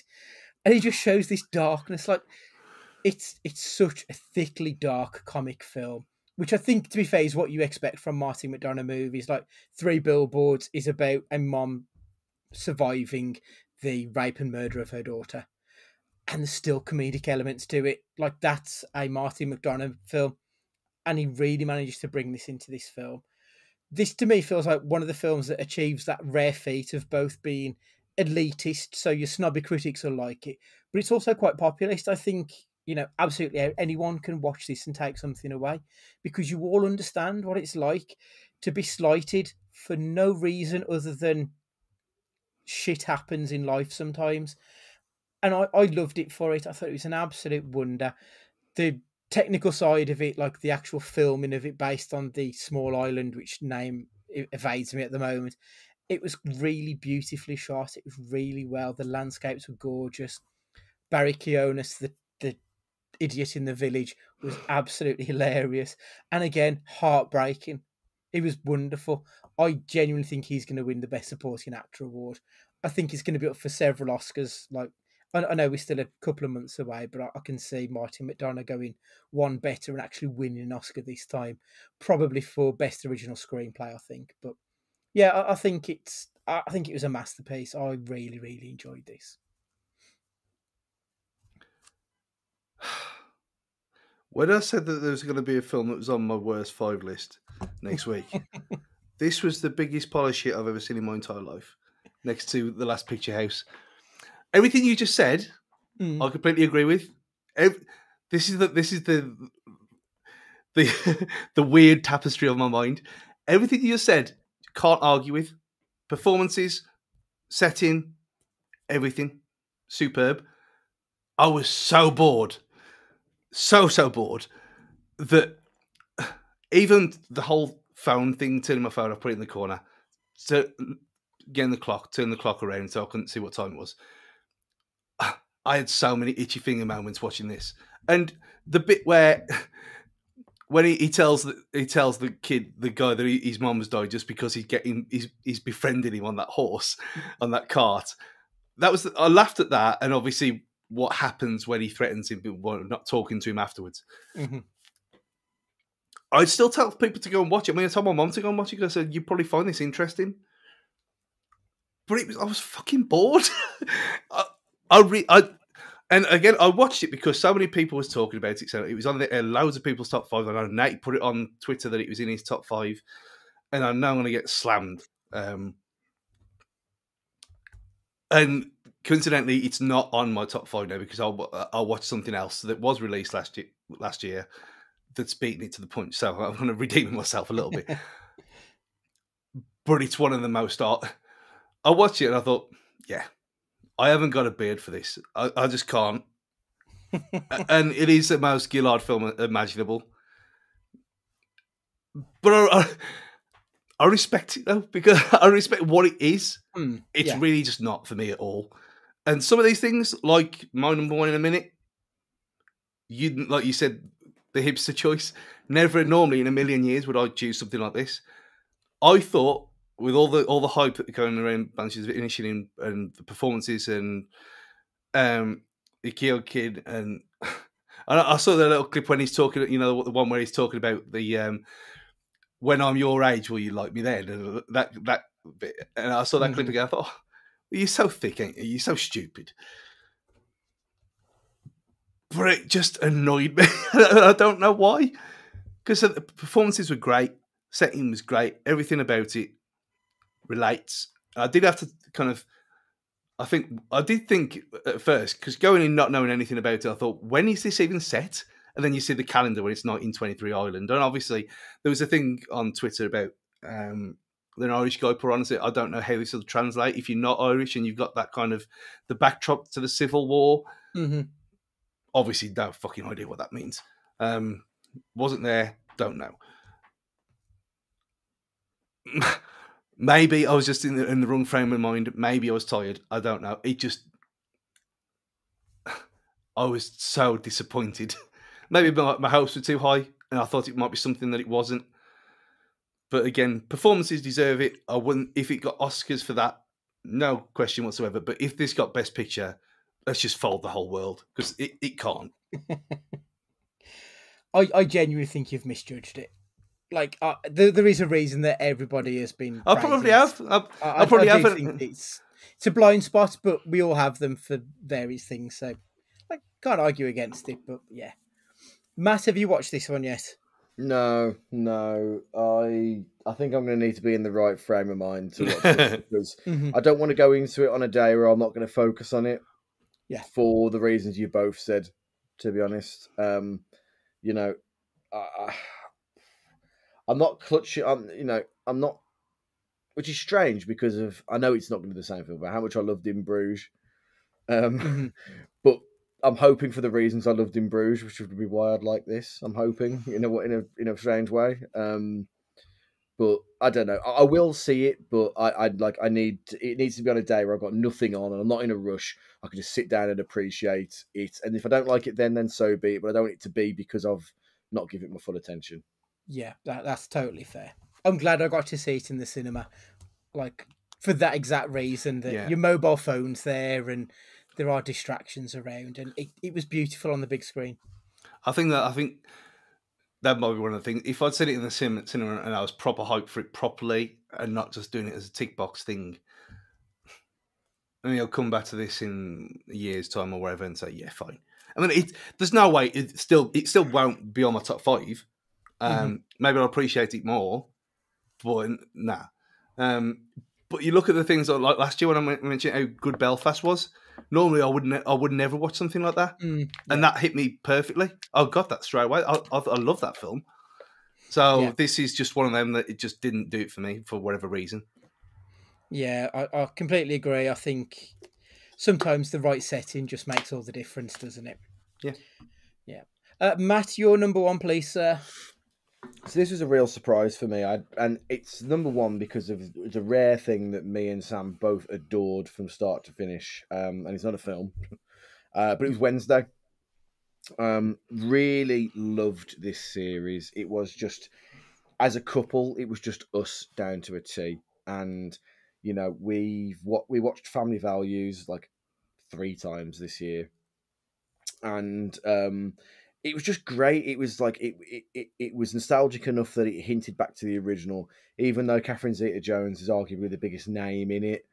S1: and he just shows this darkness, like it's such a thickly dark comic film, which I think, to be fair, is what you expect from Martin McDonagh movies. Like Three Billboards is about a mom surviving the rape and murder of her daughter, and there's still comedic elements to it. Like, that's a Martin McDonagh film. And he really manages to bring this into this film. This, to me, feels like one of the films that achieves that rare feat of both being elitist, so your snobby critics will like it, but it's also quite populist. I think, absolutely anyone can watch this and take something away, because you all understand what it's like to be slighted for no reason other than shit happens in life sometimes. And I loved it for it. I thought it was an absolute wonder. The technical side of it, like the actual filming of it based on the small island, which name evades me at the moment, it was really beautifully shot. It was really well. The landscapes were gorgeous. Barry Keonis, the idiot in the village, was absolutely hilarious. And again, heartbreaking. It was wonderful. I genuinely think he's going to win the Best Supporting Actor award. I think he's going to be up for several Oscars. Like, I know we're still a couple of months away, but I can see Martin McDonagh going one better and actually winning an Oscar this time, probably for Best Original Screenplay, I think. But yeah, I think it was a masterpiece. I really, really enjoyed this.
S3: When I said that there was going to be a film that was on my worst 5 list next week, this was the biggest pile of shit I've ever seen in my entire life, next to The Last Picture House. Everything you just said, I completely agree with. This is the the weird tapestry of my mind. Everything you just said, can't argue with. Performances, setting, everything, superb. I was so bored, so bored that even the whole phone thing, turning my phone off, put it in the corner, so turn the clock around so I couldn't see what time it was. I had so many itchy finger moments watching this, and the bit where when he tells the kid, the guy, that his mum's died just because he's befriending him on that horse, on that cart. I laughed at that, and obviously what happens when he threatens him, not talking to him afterwards. Mm-hmm. I'd still tell people to go and watch it. I mean, I told my mum to go and watch it because I said you'd probably find this interesting. But I was fucking bored. And And again, I watched it because so many people was talking about it. So it was on loads of people's top 5. I know Nate put it on Twitter that it was in his top 5, and I know I'm going to get slammed. And coincidentally, it's not on my top 5 now because I'll watch something else that was released last year that's beaten it to the punch. So I'm going to redeem myself a little bit. But it's one of the most. I watched it and I thought, yeah, I haven't got a beard for this. I just can't. And it is the most Gillard film imaginable. But I respect it though, because I respect what it is. It's really just not for me at all. And some of these things, like my number one in a minute, like you said, the hipster choice. Never normally in a million years would I choose something like this. I thought with all the hype going around Banshees of Inisherin and the performances and the Kyo Kid and I saw the little clip when he's talking, you know, the one where he's talking about the when I'm your age, will you like me then? And that bit, and I saw that clip again. I thought, oh, you're so thick, ain't you? You're so stupid. But it just annoyed me. I don't know why. Because the performances were great, setting was great, everything about it relates. I did have to kind of, I did think at first, because going in not knowing anything about it, I thought, when is this even set? And then you see the calendar when it's 1923 Ireland. And obviously, there was a thing on Twitter about an Irish guy put on and said, I don't know how this will translate if you're not Irish and you've got that kind of the backdrop to the Civil War. Obviously, no fucking idea what that means. Wasn't there, don't know. Maybe I was just in the wrong frame of mind. Maybe I was tired. I don't know. It just, I was so disappointed. Maybe my hopes were too high and I thought it might be something that it wasn't. But again, performances deserve it. I wouldn't, if it got Oscars for that, no question whatsoever. But if this got Best Picture, let's just fold the whole world because it can't.
S1: I genuinely think you've misjudged it. Like, there is a reason that everybody has been.
S3: I probably have. I probably have.
S1: Think it's a blind spot, but we all have them for various things. So I can't argue against it. But yeah, Matt, have you watched this one yet?
S2: No. I think I'm going to need to be in the right frame of mind to watch this because I don't want to go into it on a day where I'm not going to focus on it.
S1: Yeah, for
S2: the reasons you both said. To be honest, you know, I'm not clutching. I'm not, which is strange because of I know it's not going to be the same film, but how much I loved In Bruges. But I'm hoping for the reasons I loved In Bruges, which would be why I'd like this. I'm hoping in a strange way. But I don't know. I will see it, but it needs to be on a day where I've got nothing on and I'm not in a rush. I can just sit down and appreciate it. And if I don't like it, then so be it. But I don't want it to be because I've not given it my full attention.
S1: Yeah, that's totally fair. I'm glad I got to see it in the cinema, like for that exact reason that your mobile phone's there and there are distractions around, and it was beautiful on the big screen.
S3: I think that might be one of the things. If I'd seen it in the cinema and I was proper hyped for it properly and not just doing it as a tick box thing, I mean, I'll come back to this in a year's time or whatever and say, yeah, fine. I mean, there's no way it still won't be on my top 5. Maybe I'll appreciate it more, but nah. But you look at the things like last year when I mentioned how good Belfast was. Normally, I would never watch something like that, and that hit me perfectly. I got that straight away. I love that film. So this is just one of them that it just didn't do it for me for whatever reason.
S1: Yeah, I completely agree. I think sometimes the right setting just makes all the difference, doesn't it? Yeah. Matt, your number one, please, sir.
S2: So this was a real surprise for me, and it's number one because it's a rare thing that me and Sam both adored from start to finish. And it's not a film, but it was Wednesday. Really loved this series. It was just, as a couple, it was just us down to a T. And you know, we watched Family Values like 3 times this year, and it was just great. It was like it was nostalgic enough that it hinted back to the original, even though Catherine Zeta-Jones is arguably the biggest name in it.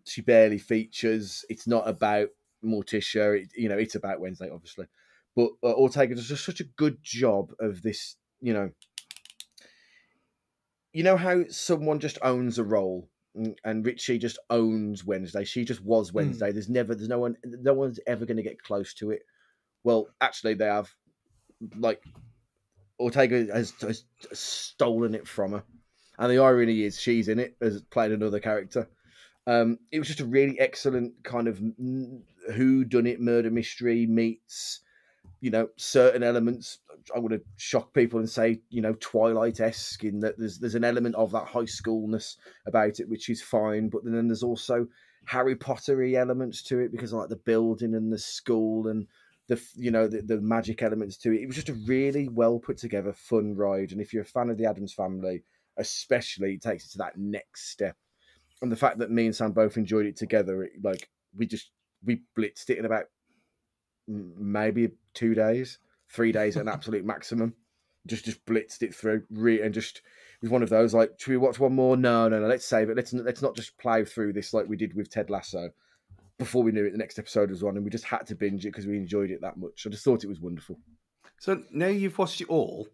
S2: She barely features. It's not about Morticia. It's about Wednesday, obviously, but Ortega does just such a good job of this. You know how someone just owns a role, and Richie just owns Wednesday. She just was Wednesday. There's no one's ever going to get close to it. Well, actually, they have. Like, Ortega has stolen it from her, and the irony is she's in it as playing another character. It was just a really excellent kind of who done it murder mystery meets certain elements. I'm going to shock people and say Twilight-esque, in that there's an element of that high schoolness about it, which is fine, but then there's also Harry Potter-y elements to it, because like the building and the school and the magic elements to it. It was just a really well put together fun ride, and if you're a fan of the Addams Family especially, it takes it to that next step. And the fact that me and Sam both enjoyed it together, we blitzed it in about maybe 2 days, 3 days at an absolute maximum. Just blitzed it through, and just it was one of those like, should we watch one more? No. Let's save it. Let's not just plow through this like we did with Ted Lasso. Before we knew it, the next episode was on, and we just had to binge it because we enjoyed it that much. I just thought it was wonderful.
S3: So now you've watched it all,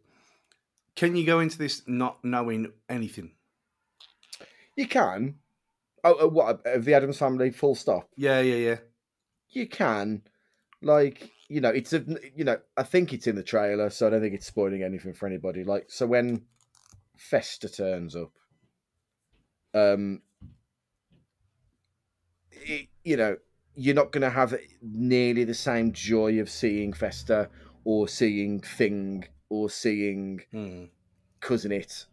S3: can you go into this not knowing anything?
S2: You can. What, of the Addams Family? Full stop.
S3: Yeah.
S2: You can. Like, I think it's in the trailer, so I don't think it's spoiling anything for anybody. Like, so when Fester turns up, you're not going to have nearly the same joy of seeing Fester or seeing Thing or seeing Cousin It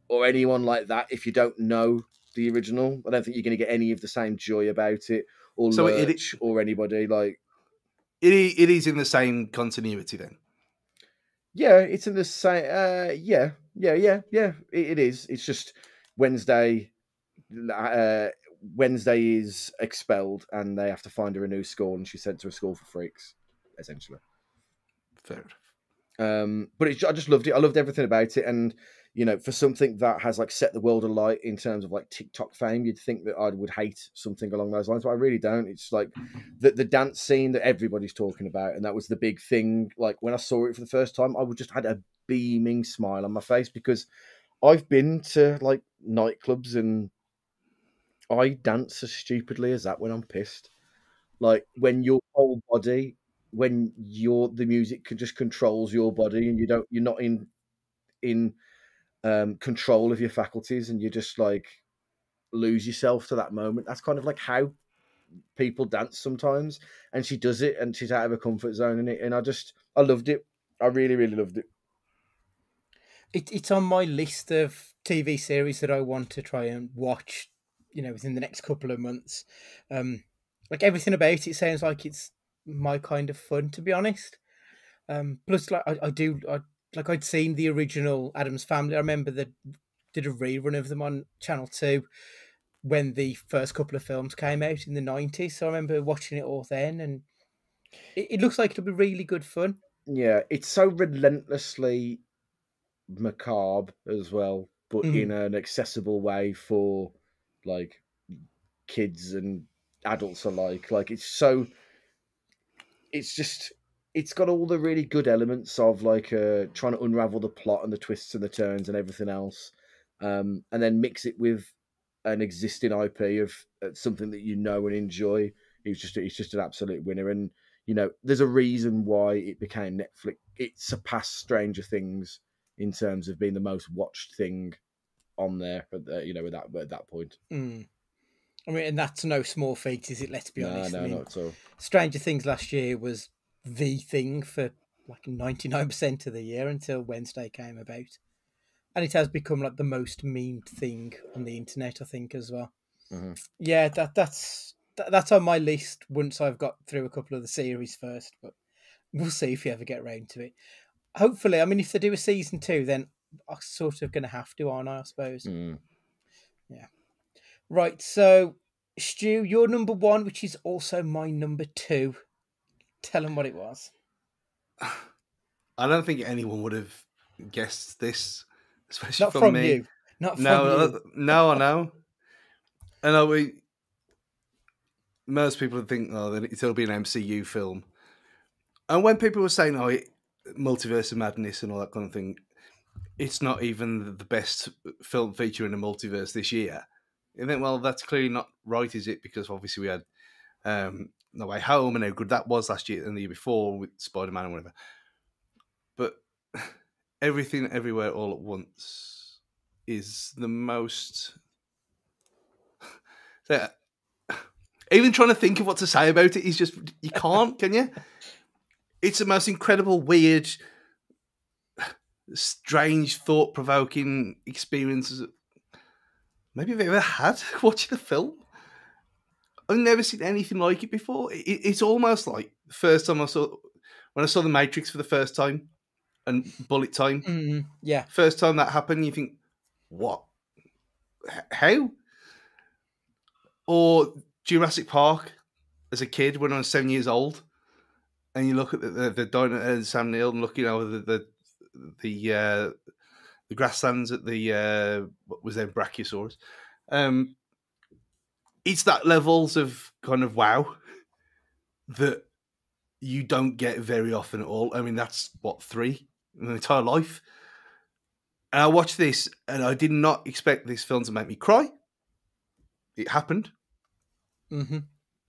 S2: or anyone like that if you don't know the original. I don't think you're going to get any of the same joy about it, or
S3: So
S2: Lurch or anybody. Like,
S3: it is in the same continuity then.
S2: Yeah, it's in the same. Yeah. It is. It's just Wednesday. Wednesday is expelled, and they have to find her a new school, and she's sent to a school for freaks, essentially.
S3: Fair.
S2: But I just loved it. I loved everything about it, and for something that has like set the world alight in terms of like TikTok fame, you'd think that I would hate something along those lines, but I really don't. It's like the dance scene that everybody's talking about, and that was the big thing. Like, when I saw it for the first time, I just had a beaming smile on my face, because I've been to like nightclubs and I dance as stupidly as that when I'm pissed. Like, when your whole body, when the music just controls your body, and you're not in control of your faculties, and you just like lose yourself to that moment. That's kind of like how people dance sometimes, and she does it, and she's out of her comfort zone in it, and I loved it. I really, really loved it.
S1: It's on my list of TV series that I want to try and watch, within the next couple of months. Like, everything about it sounds like it's my kind of fun, to be honest. Plus, like, I'd seen the original Addams Family. I remember that did a rerun of them on Channel 2 when the first couple of films came out in the 90s. So I remember watching it all then, and it looks like it'll be really good fun.
S2: Yeah, it's so relentlessly macabre as well, but in an accessible way for like kids and adults alike. Like, it's got all the really good elements of like trying to unravel the plot and the twists and the turns and everything else, and then mix it with an existing IP of something that you know and enjoy. It's just an absolute winner, and there's a reason why it became Netflix. It surpassed Stranger Things in terms of being the most watched thing on there at that point.
S1: I mean, and that's no small feat, is it? Let's be honest.
S2: No,
S1: I mean,
S2: not at all.
S1: Stranger Things last year was the thing for like 99% of the year until Wednesday came about. And it has become like the most memed thing on the internet, I think, as well.
S2: Mm-hmm.
S1: Yeah, that's on my list once I've got through a couple of the series first, but we'll see if you ever get around to it. Hopefully, I mean, if they do a season 2, then I'm sort of going to have to, aren't I suppose? Yeah. Right, so Stu, your number 1, which is also my number 2. Tell them what it was.
S3: I don't think anyone would have guessed this, especially
S1: Not from
S3: me.
S1: you. Not from you.
S3: No, I know. I know. most people think, oh, then it'll be an MCU film. And when people were saying, oh, multiverse of madness and all that kind of thing, it's not even the best film feature in the multiverse this year. And then, well, that's clearly not right, is it? Because obviously we had No Way Home and how good that was last year and the year before with Spider-Man and whatever. But Everything Everywhere All at Once is the most... Even trying to think of what to say about it is just... You can't, can you? It's the most incredible, weird, strange, thought-provoking experiences maybe I've ever had watching a film. I've never seen anything like it before. It's almost like the first time when I saw The Matrix for the first time and Bullet Time.
S1: Yeah.
S3: First time that happened, you think, what? How? Or Jurassic Park as a kid when I was 7 years old, and you look at the diner and Sam Neill and looking over the grasslands at the what was then Brachiosaurus. It's that levels of kind of wow that you don't get very often at all. I mean, that's what, 3 in my entire life. And I watched this, and I did not expect this film to make me cry. It happened.
S1: Mm-hmm.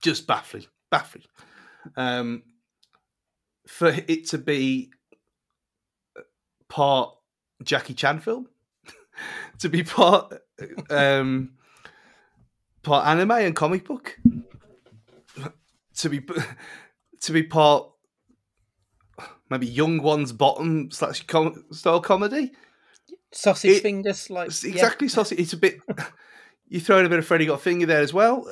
S3: Just baffling. For it to be part Jackie Chan film, to be part anime and comic book, to be part maybe Young One's Bottom / style comedy.
S1: Sausage fingers, like
S3: exactly. Sausage. It's a bit. You throw in a bit of Freddy Got Finger there as well.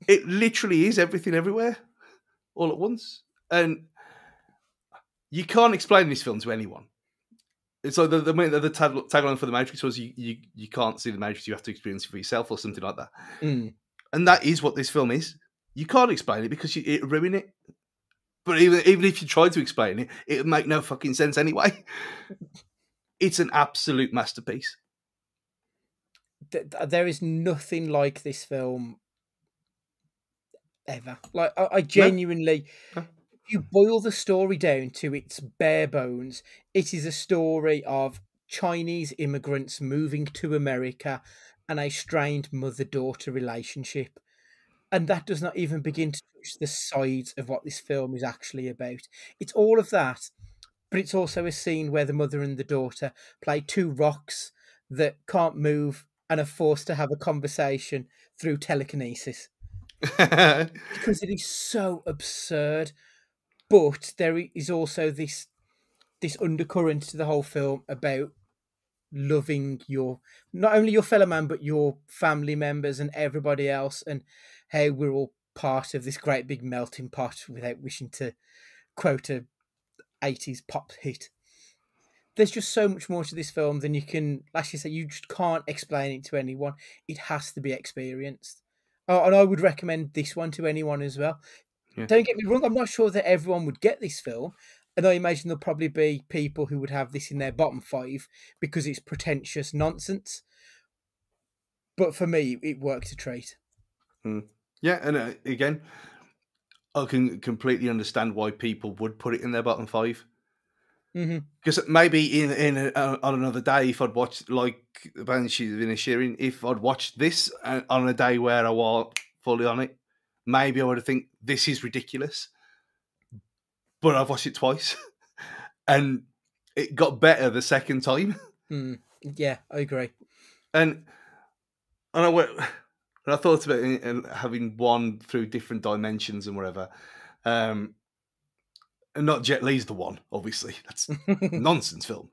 S3: It literally is Everything Everywhere all at once, and you can't explain this film to anyone. It's like the tagline for The Matrix was you can't see The Matrix, you have to experience it for yourself or something like that. And that is what this film is. You can't explain it because it ruin it. But even if you tried to explain it, it would make no fucking sense anyway. It's an absolute masterpiece.
S1: There is nothing like this film ever. Like, I genuinely... No. If you boil the story down to its bare bones, it is a story of Chinese immigrants moving to America and a strained mother-daughter relationship. And that does not even begin to touch the sides of what this film is actually about. It's all of that, but it's also a scene where the mother and the daughter play 2 rocks that can't move and are forced to have a conversation through telekinesis. Because it is so absurd. But there is also this undercurrent to the whole film about loving not only your fellow man, but your family members and everybody else, and how we're all part of this great big melting pot, without wishing to quote a 80s pop hit. There's just so much more to this film than you can actually say. You just can't explain it to anyone. It has to be experienced. Oh, and I would recommend this one to anyone as well. Yeah. Don't get me wrong, I'm not sure that everyone would get this film, and I imagine there'll probably be people who would have this in their bottom 5 because it's pretentious nonsense. But for me, it worked a treat.
S3: Yeah, and again, I can completely understand why people would put it in their bottom 5. Because maybe on another day, if I'd watched like Banshees of Inisherin, if I'd watched this on a day where I was fully on it, maybe I would have think this is ridiculous. But I've watched it twice, and it got better the second time.
S1: Yeah, I agree.
S3: And I thought about it and having one through different dimensions and whatever. And not Jet Li's the one, obviously. That's a nonsense film.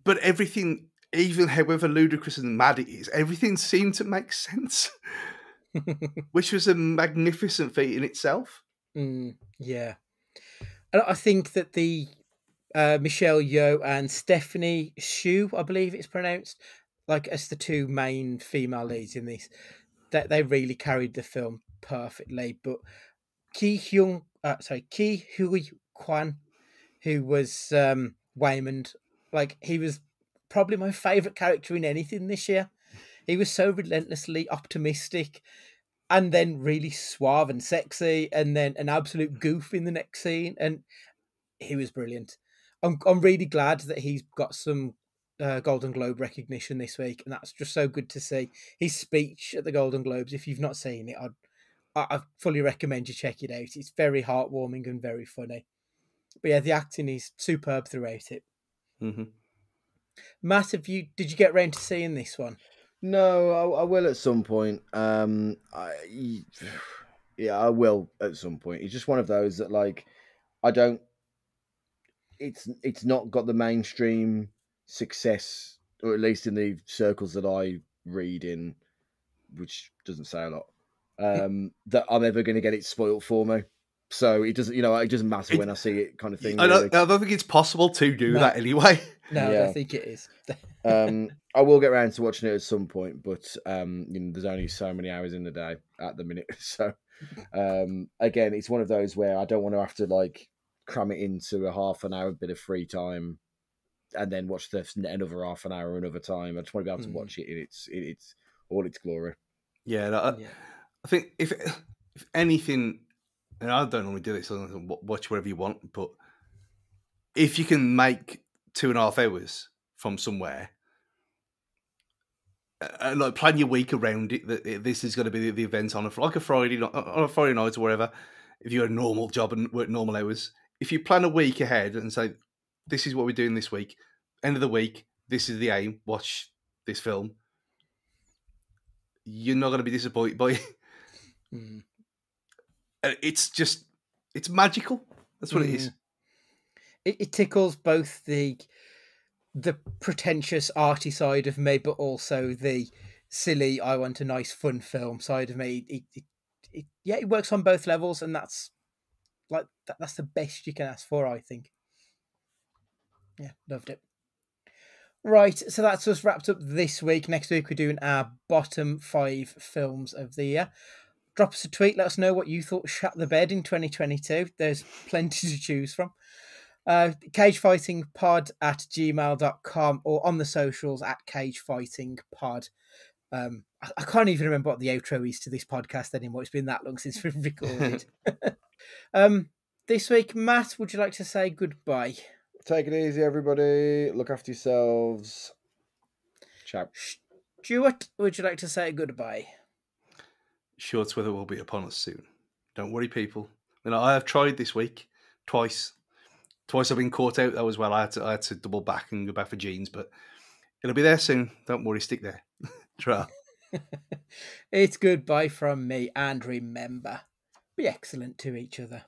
S3: But everything, even however ludicrous and mad it is, everything seemed to make sense. Which was a magnificent feat in itself.
S1: Yeah. And I think that the Michelle Yeoh and Stephanie Hsu, I believe it's pronounced, like as the 2 main female leads in this, that they really carried the film perfectly. But Ki Hui Kwan, who was Waymond, like he was probably my favourite character in anything this year. He was so relentlessly optimistic, and then really suave and sexy, and then an absolute goof in the next scene, and he was brilliant. I'm really glad that he's got some Golden Globe recognition this week, and that's just so good to see. His speech at the Golden Globes, if you've not seen it, I fully recommend you check it out. It's very heartwarming and very funny. But yeah, the acting is superb throughout it.
S3: Mm-hmm.
S1: Matt, did you get round to seeing this one?
S2: No, I will at some point. Yeah, I will at some point. It's just one of those that, like, I don't. It's not got the mainstream success, or at least in the circles that I read in, which doesn't say a lot. That I'm ever going to get it spoiled for me. So it doesn't, it doesn't matter when I see it, kind of thing.
S3: I
S2: Really.
S3: don't think it's possible to do that anyway.
S1: No, I don't think it is.
S2: I will get around to watching it at some point, but there's only so many hours in the day at the minute. So again, it's one of those where I don't want to have to like cram it into a half an hour bit of free time and then watch another half an hour another time. I just want to be able to watch it in its all its glory.
S3: Yeah, I think if anything, and I don't normally do this, so watch whatever you want, but if you can make 2.5 hours from somewhere and like plan your week around it, that this is going to be the event on a Friday night or whatever. If you had a normal job and work normal hours, if you plan a week ahead and say, this is what we're doing this week, end of the week, this is the aim, watch this film, you're not going to be disappointed by it. It's magical. That's what it is.
S1: It tickles both the pretentious arty side of me, but also the silly, I want a nice fun film side of me. It works on both levels, and that's that's the best you can ask for, I think. Yeah, loved it. Right, so that's us wrapped up this week. Next week we're doing our bottom 5 films of the year. Drop us a tweet, let us know what you thought shut the bed in 2022. There's plenty to choose from. cagefightingpod@gmail.com or on the socials @cagefightingpod. I can't even remember what the outro is to this podcast anymore. It's been that long since we've recorded. This week, Matt, would you like to say goodbye?
S2: Take it easy, everybody. Look after yourselves. Ciao.
S1: Stuart, would you like to say goodbye?
S3: Short weather will be upon us soon. Don't worry, people. I have tried this week twice. Twice I've been caught out though as well. I had to double back and go back for jeans, but it'll be there soon. Don't worry, stick there. Try.
S1: It's goodbye from me, and remember, be excellent to each other.